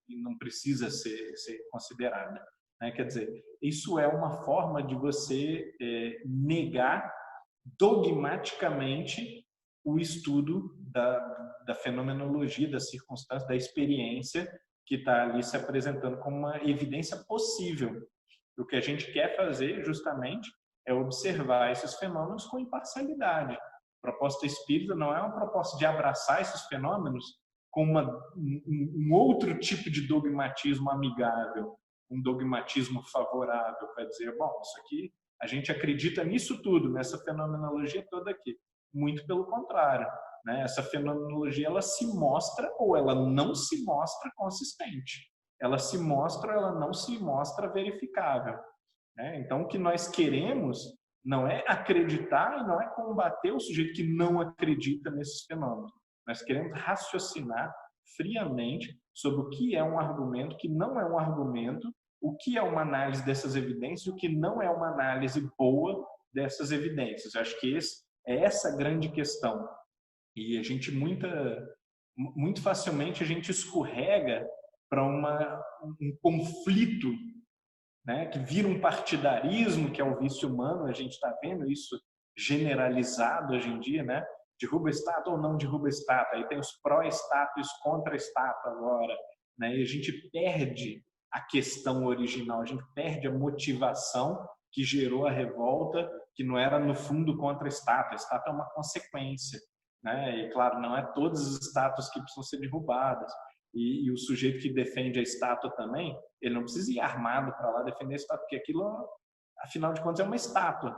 E não precisa ser considerada. Né? Quer dizer, isso é uma forma de você negar dogmaticamente o estudo da fenomenologia, da circunstância, da experiência que está ali se apresentando como uma evidência possível. O que a gente quer fazer, justamente, é observar esses fenômenos com imparcialidade. A proposta espírita não é uma proposta de abraçar esses fenômenos com um outro tipo de dogmatismo amigável, um dogmatismo favorável, para dizer, bom, isso aqui, a gente acredita nisso tudo, nessa fenomenologia toda aqui. Muito pelo contrário, né? Essa fenomenologia, ela se mostra ou ela não se mostra consistente. Ela se mostra ou ela não se mostra verificável, né? Então, o que nós queremos não é acreditar e não é combater o sujeito que não acredita nesses fenômenos. Nós queremos raciocinar friamente sobre o que é um argumento, o que não é um argumento, o que é uma análise dessas evidências e o que não é uma análise boa dessas evidências. Eu acho que é essa a grande questão. E a gente muito facilmente a gente escorrega para um conflito, né, que vira um partidarismo, que é o vício humano. A gente está vendo isso generalizado hoje em dia, né? Derruba estátua ou não derruba estátua. Aí tem os pró-estátua e os contra-estátua agora, né? E a gente perde a questão original, a gente perde a motivação que gerou a revolta, que não era no fundo contra a estátua. A estátua é uma consequência, né? E claro, não é todas as estátuas que precisam ser derrubadas. E o sujeito que defende a estátua também, ele não precisa ir armado para lá defender a estátua, porque aquilo, afinal de contas, é uma estátua.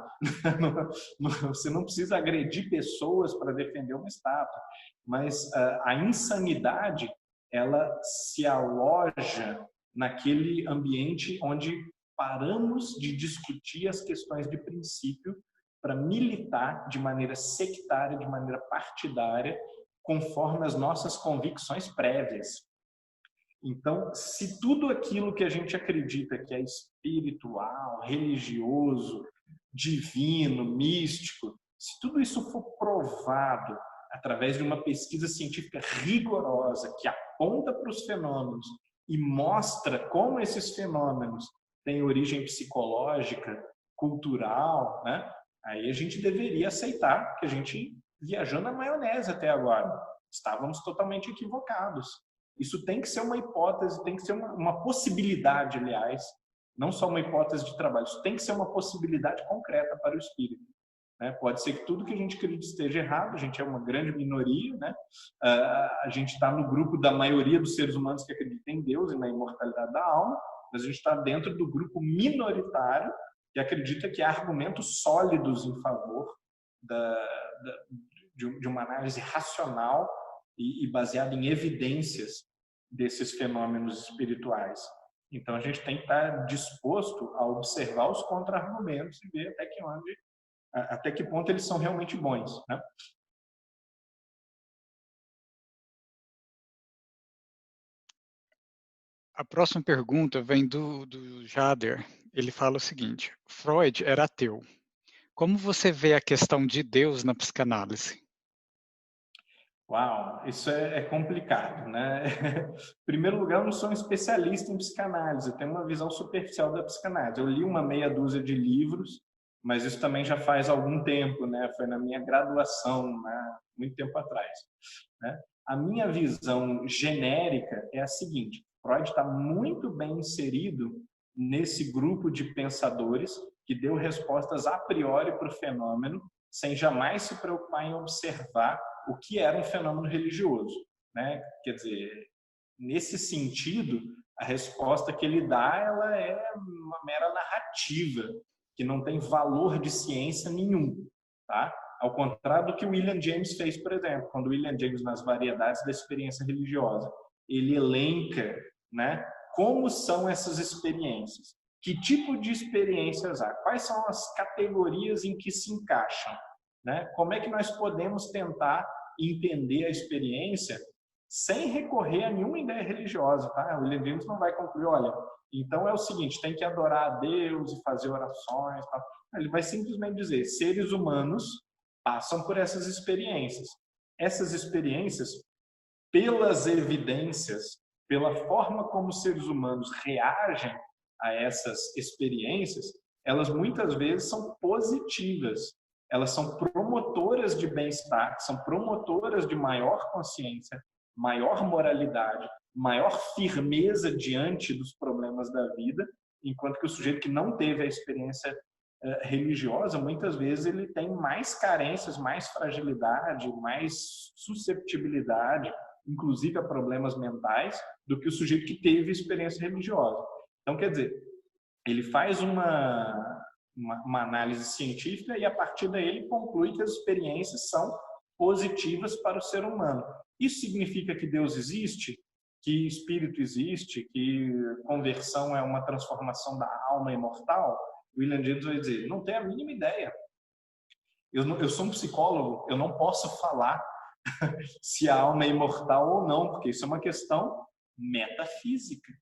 Você não precisa agredir pessoas para defender uma estátua. Mas a insanidade, ela se aloja naquele ambiente onde paramos de discutir as questões de princípio para militar de maneira sectária, de maneira partidária, conforme as nossas convicções prévias. Então, se tudo aquilo que a gente acredita que é espiritual, religioso, divino, místico, se tudo isso for provado através de uma pesquisa científica rigorosa que aponta para os fenômenos e mostra como esses fenômenos têm origem psicológica, cultural, né? Aí a gente deveria aceitar que a gente viajou na maionese até agora. Estávamos totalmente equivocados. Isso tem que ser uma hipótese, tem que ser uma possibilidade, aliás, não só uma hipótese de trabalho, isso tem que ser uma possibilidade concreta para o espírito, né? Pode ser que tudo que a gente acredita esteja errado, a gente é uma grande minoria, né? A gente está no grupo da maioria dos seres humanos que acreditam em Deus e na imortalidade da alma, mas a gente está dentro do grupo minoritário que acredita que há argumentos sólidos em favor de uma análise racional e baseada em evidências desses fenômenos espirituais. Então, a gente tem que estar disposto a observar os contra-argumentos e ver até que ponto eles são realmente bons, né? A próxima pergunta vem do Jader. Ele fala o seguinte: Freud era ateu. Como você vê a questão de Deus na psicanálise? Uau, isso é complicado, né? Em primeiro lugar, eu não sou um especialista em psicanálise, eu tenho uma visão superficial da psicanálise. Eu li uma meia dúzia de livros, mas isso também já faz algum tempo, né? Foi na minha graduação, né? Muito tempo atrás, né? A minha visão genérica é a seguinte: Freud está muito bem inserido nesse grupo de pensadores que deu respostas a priori para o fenômeno, sem jamais se preocupar em observar o que era um fenômeno religioso, né? Quer dizer, nesse sentido, a resposta que ele dá, ela é uma mera narrativa, que não tem valor de ciência nenhum, tá? Ao contrário do que William James fez, por exemplo, quando William James, nas variedades da experiência religiosa, ele elenca, né, como são essas experiências, que tipo de experiências há, quais são as categorias em que se encaixam, né? Como é que nós podemos tentar entender a experiência sem recorrer a nenhuma ideia religiosa, tá? O William James não vai concluir, olha, então é o seguinte, tem que adorar a Deus e fazer orações, tá? Ele vai simplesmente dizer, seres humanos passam por essas experiências. Essas experiências, pelas evidências, pela forma como os seres humanos reagem a essas experiências, elas muitas vezes são positivas. Elas são promotoras de bem-estar, são promotoras de maior consciência, maior moralidade, maior firmeza diante dos problemas da vida, enquanto que o sujeito que não teve a experiência religiosa, muitas vezes ele tem mais carências, mais fragilidade, mais susceptibilidade, inclusive a problemas mentais, do que o sujeito que teve experiência religiosa. Então, quer dizer, ele faz uma análise científica e, a partir daí, ele conclui que as experiências são positivas para o ser humano. Isso significa que Deus existe? Que espírito existe? Que conversão é uma transformação da alma imortal? William James vai dizer, não tenho a mínima ideia. Eu sou um psicólogo, eu não posso falar se a alma é imortal ou não, porque isso é uma questão metafísica.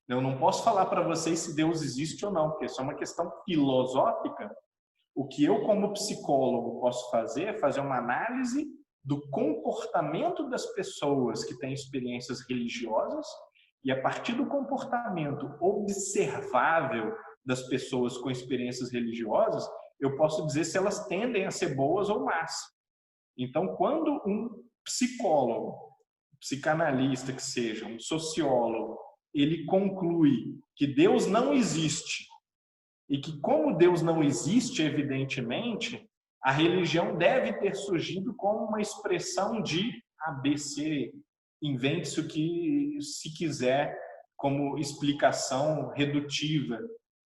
Eu não posso falar para vocês se Deus existe ou não, porque isso é uma questão filosófica. O que eu, como psicólogo, posso fazer é fazer uma análise do comportamento das pessoas que têm experiências religiosas e, a partir do comportamento observável das pessoas com experiências religiosas, eu posso dizer se elas tendem a ser boas ou más. Então, quando um psicólogo, psicanalista que seja, um sociólogo, ele conclui que Deus não existe e que, como Deus não existe, evidentemente, a religião deve ter surgido como uma expressão de ABC, invente-se o que se quiser como explicação redutiva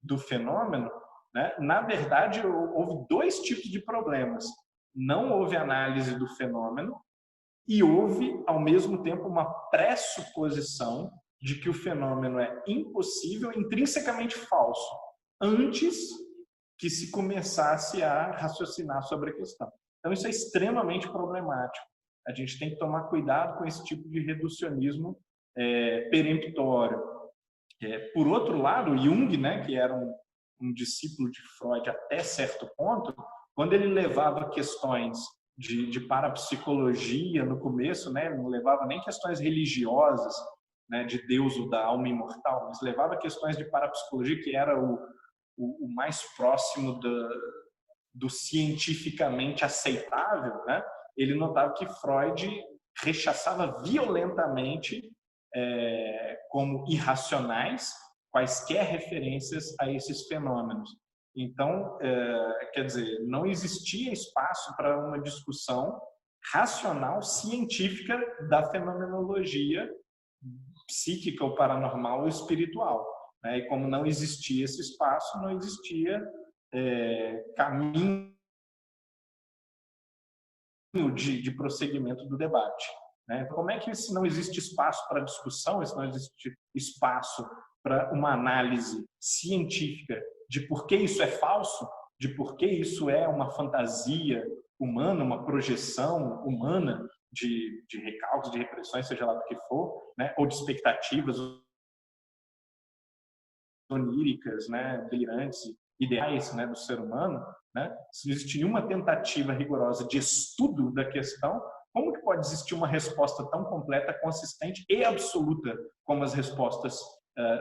do fenômeno, né? Na verdade, houve dois tipos de problemas. Não houve análise do fenômeno e houve, ao mesmo tempo, uma pressuposição de que o fenômeno é impossível, intrinsecamente falso, antes que se começasse a raciocinar sobre a questão. Então, isso é extremamente problemático. A gente tem que tomar cuidado com esse tipo de reducionismo peremptório. Por outro lado, Jung, né, que era um discípulo de Freud até certo ponto, quando ele levava questões de parapsicologia no começo, né, não levava nem questões religiosas, né, de Deus ou da alma imortal, mas levava questões de parapsicologia, que era o mais próximo do cientificamente aceitável, né? Ele notava que Freud rechaçava violentamente como irracionais quaisquer referências a esses fenômenos. Então, quer dizer, não existia espaço para uma discussão racional, científica da fenomenologia psíquica ou paranormal ou espiritual. Né? E como não existia esse espaço, não existia caminho de prosseguimento do debate. Né? Como é que, se não existe espaço para discussão, se não existe espaço para uma análise científica de por que isso é falso, de por que isso é uma fantasia humana, uma projeção humana de recalques, de repressões, seja lá do que for, né? Ou de expectativas oníricas, né? Delirantes, ideais, né? Do ser humano, né? Se não existe nenhuma tentativa rigorosa de estudo da questão, como que pode existir uma resposta tão completa, consistente e absoluta como as respostas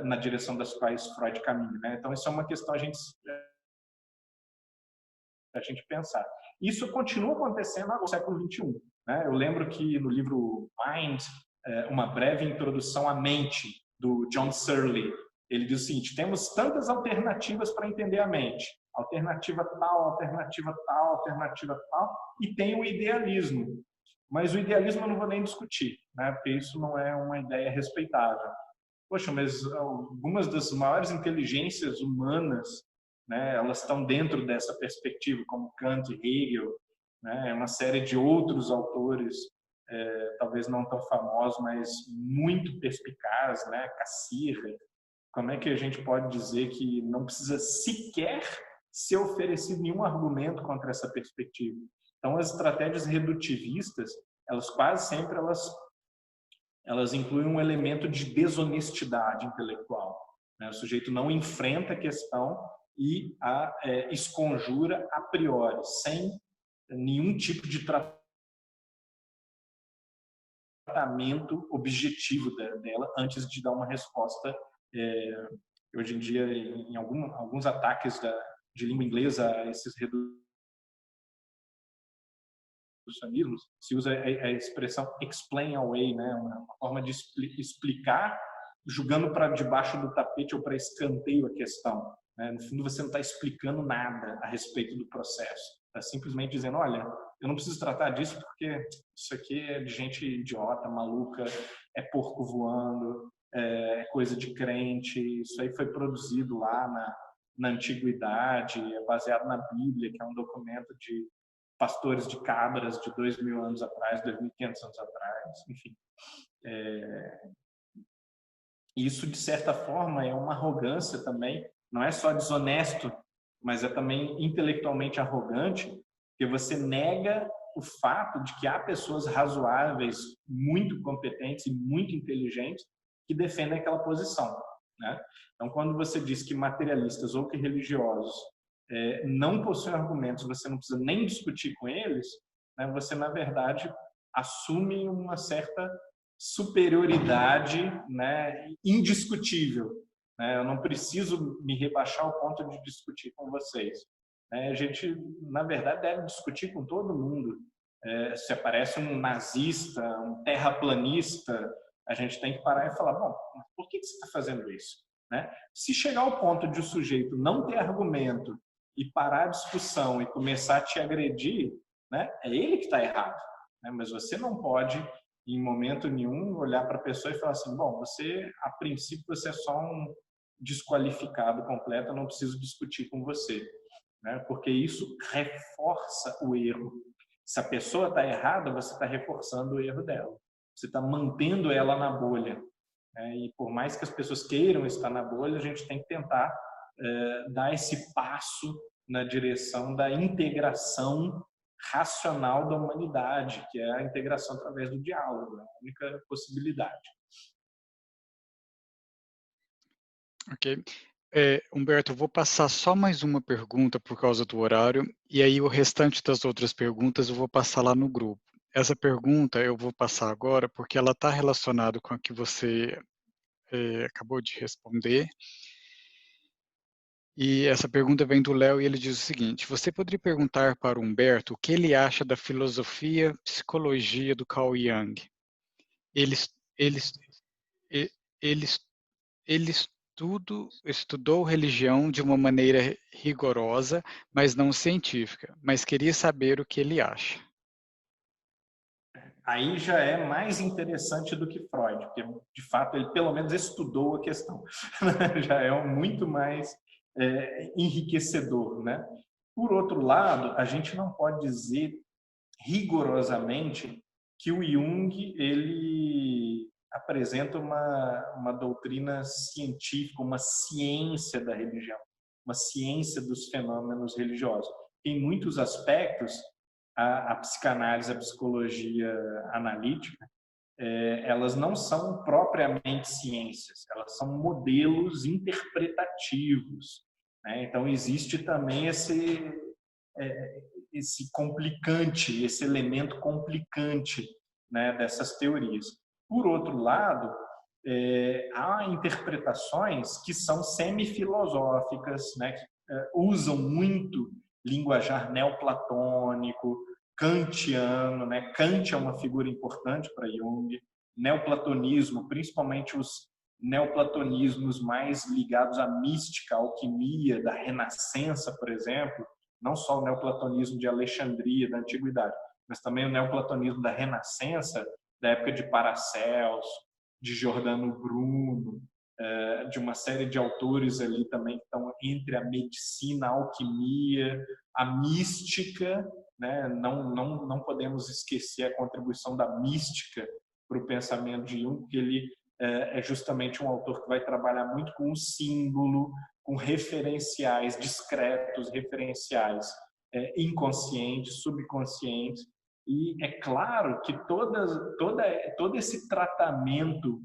na direção das quais Freud caminha, né? Então, isso é uma questão a gente pensar. Isso continua acontecendo no século XXI. Né? Eu lembro que no livro Mind, uma breve introdução à mente, do John Searle, ele diz o seguinte: temos tantas alternativas para entender a mente. Alternativa tal, alternativa tal, alternativa tal, e tem o idealismo. Mas o idealismo eu não vou nem discutir, né? Porque isso não é uma ideia respeitável. Poxa, mas algumas das maiores inteligências humanas, né, elas estão dentro dessa perspectiva, como Kant e Hegel, né, uma série de outros autores, talvez não tão famosos, mas muito perspicazes, né, Cassirer. Como é que a gente pode dizer que não precisa sequer ser oferecido nenhum argumento contra essa perspectiva? Então, as estratégias redutivistas, elas quase sempre elas incluem um elemento de desonestidade intelectual. Né? O sujeito não enfrenta a questão e a esconjura a priori, sem nenhum tipo de tratamento objetivo dela antes de dar uma resposta. Hoje em dia, em alguns ataques de língua inglesa a esses reducionismos, se usa a expressão explain away, né? Uma forma de explicar, jogando para debaixo do tapete ou para escanteio a questão. né? No fundo, você não está explicando nada a respeito do processo. Está simplesmente dizendo, olha, eu não preciso tratar disso porque isso aqui é de gente idiota, maluca, é porco voando, é coisa de crente, isso aí foi produzido lá na antiguidade, é baseado na Bíblia, que é um documento de pastores de cabras de 2.000 anos atrás, 2.500 anos atrás, enfim. Isso, de certa forma, é uma arrogância também, não é só desonesto, mas é também intelectualmente arrogante, porque você nega o fato de que há pessoas razoáveis, muito competentes e muito inteligentes que defendem aquela posição, né? Então, quando você diz que materialistas ou que religiosos não possuem argumentos, você não precisa nem discutir com eles, né? Você, na verdade, assume uma certa superioridade, né, indiscutível, né? Eu não preciso me rebaixar ao ponto de discutir com vocês. A gente, na verdade, deve discutir com todo mundo. Se aparece um nazista, um terraplanista, a gente tem que parar e falar, bom, por que você está fazendo isso? Né? Se chegar ao ponto de o sujeito não ter argumento e parar a discussão e começar a te agredir, né, é ele que está errado. Né? Mas você não pode, em momento nenhum, olhar para a pessoa e falar assim, bom, você, a princípio, você é só um desqualificado completo, eu não preciso discutir com você. Né? Porque isso reforça o erro. Se a pessoa está errada, você está reforçando o erro dela. Você está mantendo ela na bolha. Né? E por mais que as pessoas queiram estar na bolha, a gente tem que tentar dar esse passo na direção da integração racional da humanidade, que é a integração através do diálogo, a única possibilidade. Ok. Humberto, eu vou passar só mais uma pergunta por causa do horário, e aí o restante das outras perguntas eu vou passar lá no grupo. Essa pergunta eu vou passar agora porque ela está relacionada com a que você acabou de responder. E essa pergunta vem do Léo e ele diz o seguinte: você poderia perguntar para o Humberto o que ele acha da filosofia, psicologia do Carl Jung? Ele, ele, ele, ele estudou religião de uma maneira rigorosa, mas não científica, mas queria saber o que ele acha. Aí já é mais interessante do que Freud, porque de fato ele pelo menos estudou a questão. Já é muito mais enriquecedor, né? Por outro lado, a gente não pode dizer rigorosamente que o Jung ele apresenta uma doutrina científica, uma ciência da religião, uma ciência dos fenômenos religiosos. Em muitos aspectos, a psicanálise, a psicologia analítica, elas não são propriamente ciências, elas são modelos interpretativos. Né? Então, existe também esse complicante, esse elemento complicante, né, dessas teorias. Por outro lado, há interpretações que são semifilosóficas, né, que usam muito linguajar neoplatônico, kantiano, né? Kant é uma figura importante para Jung, neoplatonismo, principalmente os neoplatonismos mais ligados à mística, à alquimia da Renascença, por exemplo, não só o neoplatonismo de Alexandria, da Antiguidade, mas também o neoplatonismo da Renascença, da época de Paracelso, de Giordano Bruno, de uma série de autores ali também que estão entre a medicina, a alquimia, a mística, né? Não podemos esquecer a contribuição da mística para o pensamento de Jung, porque ele é justamente um autor que vai trabalhar muito com o símbolo, com referenciais discretos, referenciais inconscientes, subconscientes. E é claro que todo esse tratamento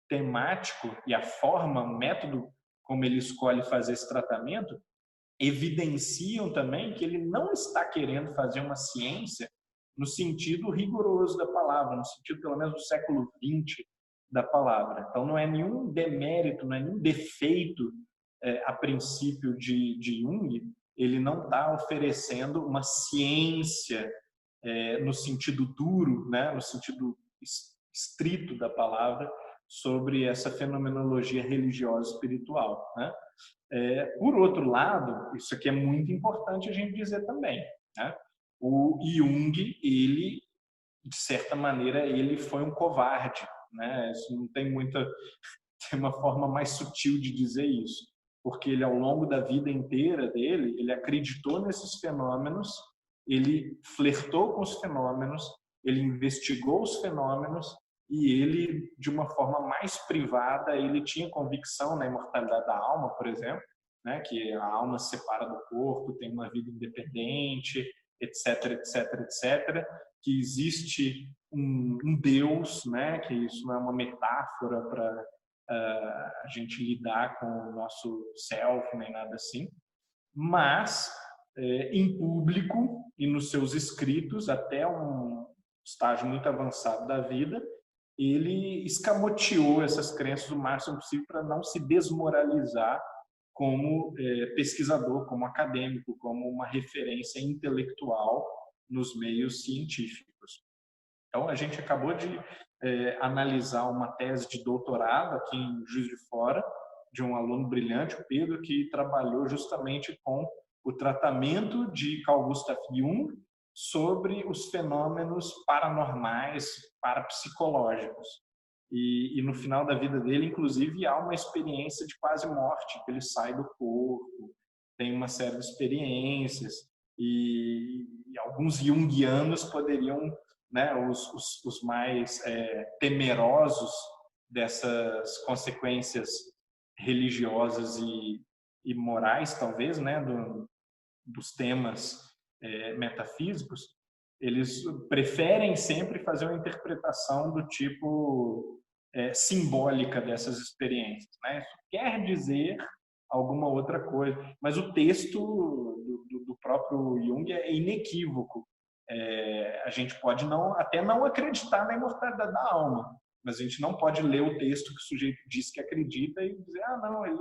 temático e a forma, o método como ele escolhe fazer esse tratamento, evidenciam também que ele não está querendo fazer uma ciência no sentido rigoroso da palavra, no sentido pelo menos do século XX da palavra. Então não é nenhum demérito, não é nenhum defeito a princípio de Jung, ele não está oferecendo uma ciência no sentido duro, né, no sentido estrito da palavra, sobre essa fenomenologia religiosa espiritual, né? Por outro lado, isso aqui é muito importante a gente dizer também, né? O Jung, ele, de certa maneira, ele foi um covarde, né? Isso não tem muita, tem uma forma mais sutil de dizer isso, porque ele, ao longo da vida inteira dele, ele acreditou nesses fenômenos, ele flertou com os fenômenos, ele investigou os fenômenos e ele, de uma forma mais privada, ele tinha convicção na imortalidade da alma, por exemplo, né, que a alma se separa do corpo, tem uma vida independente, etc, etc, etc, que existe um Deus, né, que isso não é uma metáfora para a gente lidar com o nosso self, nem nada assim, mas em público e nos seus escritos, até um estágio muito avançado da vida, ele escamoteou essas crenças o máximo possível para não se desmoralizar como pesquisador, como acadêmico, como uma referência intelectual nos meios científicos. Então, a gente acabou de analisar uma tese de doutorado aqui em Juiz de Fora, de um aluno brilhante, o Pedro, que trabalhou justamente com o tratamento de Carl Gustav Jung sobre os fenômenos paranormais, parapsicológicos. E no final da vida dele, inclusive, há uma experiência de quase morte, que ele sai do corpo, tem uma série de experiências, e alguns junguianos poderiam, né, os mais temerosos dessas consequências religiosas e morais, talvez, né, dos temas metafísicos, eles preferem sempre fazer uma interpretação do tipo simbólica dessas experiências, né? Isso quer dizer alguma outra coisa, mas o texto do próprio Jung é inequívoco. A gente pode até não acreditar na imortalidade da alma, mas a gente não pode ler o texto que o sujeito diz que acredita e dizer, não, ele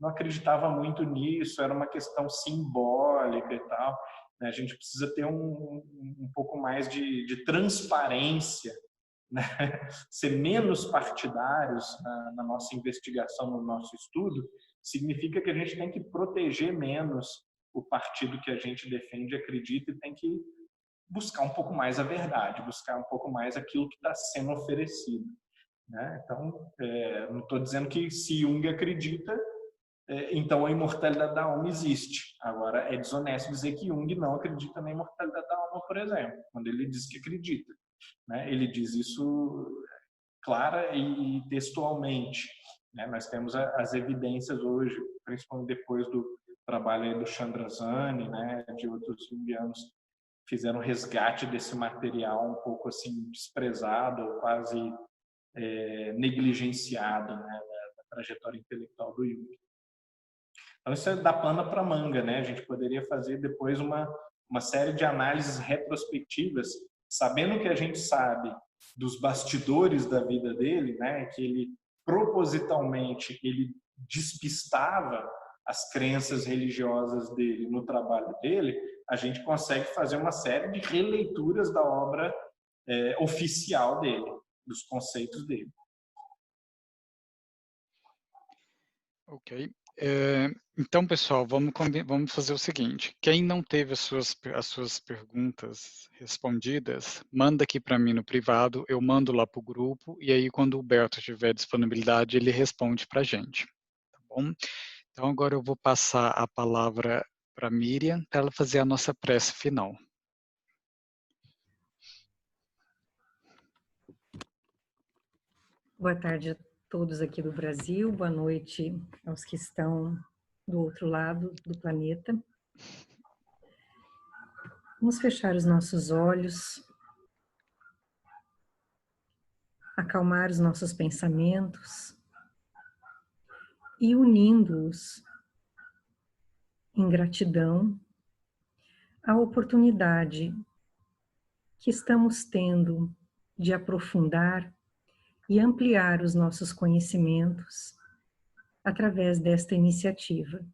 não acreditava muito nisso, era uma questão simbólica e tal. A gente precisa ter um pouco mais de transparência, né? Ser menos partidários na nossa investigação, no nosso estudo, significa que a gente tem que proteger menos o partido que a gente defende e acredita e tem que buscar um pouco mais a verdade, buscar um pouco mais aquilo que está sendo oferecido, né? Então, não estou dizendo que se Jung acredita, então a imortalidade da alma existe. Agora, é desonesto dizer que Jung não acredita na imortalidade da alma, por exemplo, quando ele diz que acredita, né? Ele diz isso clara e textualmente, né? Nós temos as evidências hoje, principalmente depois do trabalho do Chandrazani, né, de outros junguianos, fizeram resgate desse material um pouco assim desprezado, quase negligenciado, né, da trajetória intelectual do Jung. Então, isso é da pano para manga, né? A gente poderia fazer depois uma série de análises retrospectivas, sabendo que a gente sabe dos bastidores da vida dele, né? Que ele propositalmente ele despistava as crenças religiosas dele no trabalho dele, a gente consegue fazer uma série de releituras da obra oficial dele, dos conceitos dele. Ok. Então, pessoal, vamos fazer o seguinte. Quem não teve as suas perguntas respondidas, manda aqui para mim no privado, eu mando lá para o grupo, e aí quando o Berto tiver disponibilidade, ele responde para a gente. Tá bom? Então, agora eu vou passar a palavra para a Miriam, para ela fazer a nossa prece final. Boa tarde a todos aqui do Brasil, boa noite aos que estão do outro lado do planeta. Vamos fechar os nossos olhos, acalmar os nossos pensamentos e unindo-os em gratidão à oportunidade que estamos tendo de aprofundar e ampliar os nossos conhecimentos através desta iniciativa.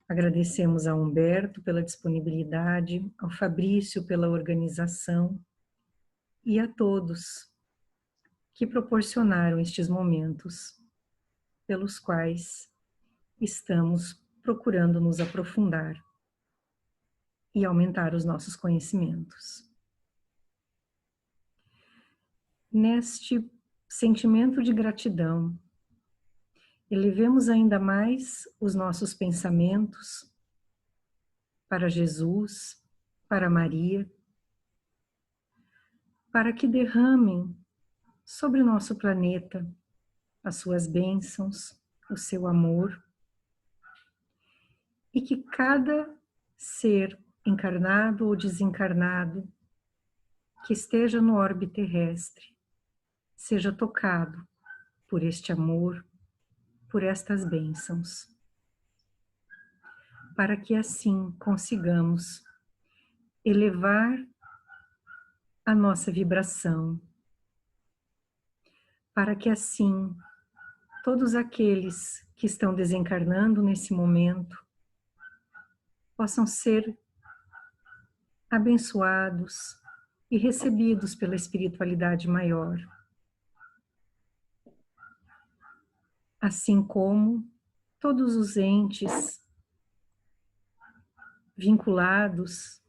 Agradecemos a Humberto pela disponibilidade, ao Fabrício pela organização e a todos que proporcionaram estes momentos, pelos quais estamos procurando nos aprofundar e aumentar os nossos conhecimentos. Neste sentimento de gratidão, elevemos ainda mais os nossos pensamentos para Jesus, para Maria, para que derramem sobre o nosso planeta as suas bênçãos, o seu amor, e que cada ser encarnado ou desencarnado que esteja no orbe terrestre seja tocado por este amor, por estas bênçãos, para que assim consigamos elevar a nossa vibração, para que assim todos aqueles que estão desencarnando nesse momento possam ser abençoados e recebidos pela espiritualidade maior. Assim como todos os entes vinculados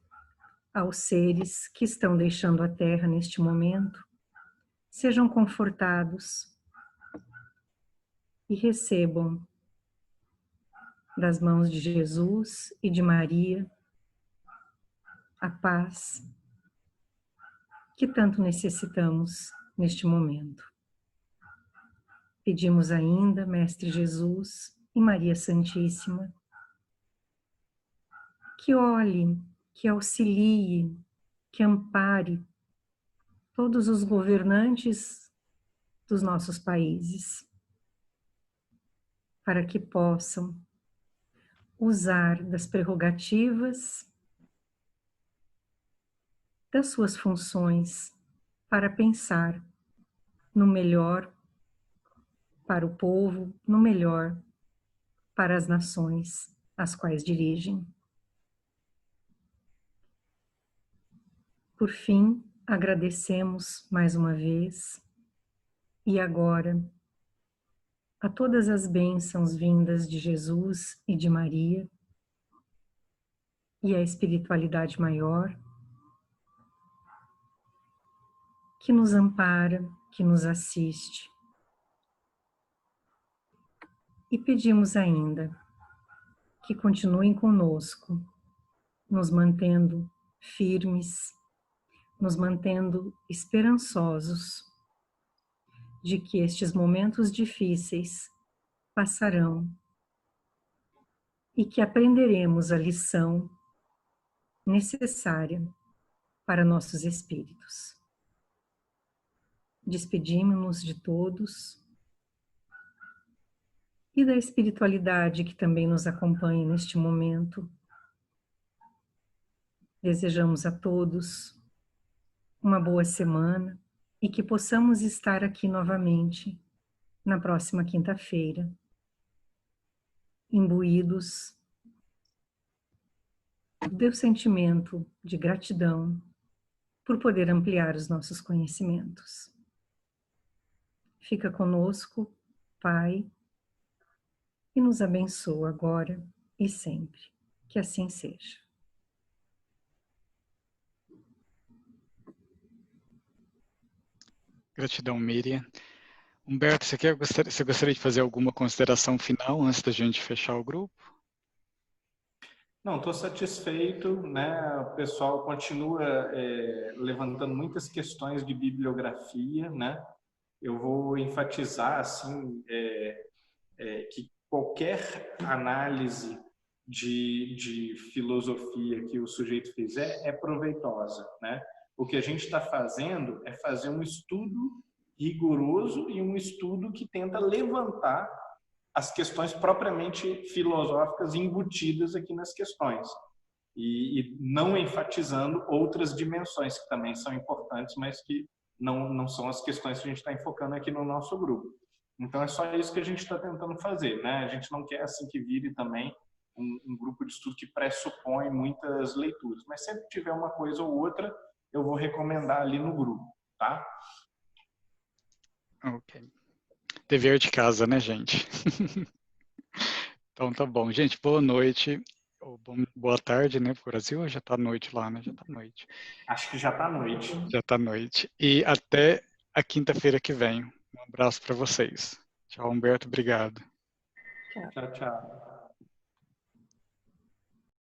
aos seres que estão deixando a Terra neste momento, sejam confortados e recebam das mãos de Jesus e de Maria a paz que tanto necessitamos neste momento. Pedimos ainda, Mestre Jesus e Maria Santíssima, que olhe, que auxilie, que ampare todos os governantes dos nossos países, para que possam usar das prerrogativas das suas funções para pensar no melhor para o povo, no melhor para as nações às quais dirigem. Por fim, agradecemos mais uma vez e agora a todas as bênçãos vindas de Jesus e de Maria e a espiritualidade maior que nos ampara, que nos assiste. E pedimos ainda que continuem conosco, nos mantendo firmes, nos mantendo esperançosos de que estes momentos difíceis passarão e que aprenderemos a lição necessária para nossos espíritos. Despedimos-nos de todos e da espiritualidade que também nos acompanha neste momento. Desejamos a todos uma boa semana e que possamos estar aqui novamente na próxima quinta-feira, imbuídos do sentimento de gratidão por poder ampliar os nossos conhecimentos. Fica conosco, Pai, e nos abençoa agora e sempre. Que assim seja. Gratidão, Miriam. Humberto, você gostaria de fazer alguma consideração final antes da gente fechar o grupo? Não, estou satisfeito, né? O pessoal continua levantando muitas questões de bibliografia, né? Eu vou enfatizar assim que qualquer análise de filosofia que o sujeito fizer é proveitosa, né? O que a gente está fazendo é fazer um estudo rigoroso e um estudo que tenta levantar as questões propriamente filosóficas embutidas aqui nas questões e não enfatizando outras dimensões que também são importantes, mas que não são as questões que a gente está enfocando aqui no nosso grupo. Então é só isso que a gente está tentando fazer, né? A gente não quer assim que vire também um grupo de estudo que pressupõe muitas leituras, mas sempre que tiver uma coisa ou outra, eu vou recomendar ali no grupo, tá? Ok. Dever de casa, né, gente? Então tá bom. Gente, boa noite. Ou boa tarde, né, pro Brasil. Já tá noite lá, né? Já tá noite. Acho que já está à noite. Já tá noite. E até a quinta-feira que vem. Um abraço para vocês. Tchau, Humberto. Obrigado. Tchau, tchau.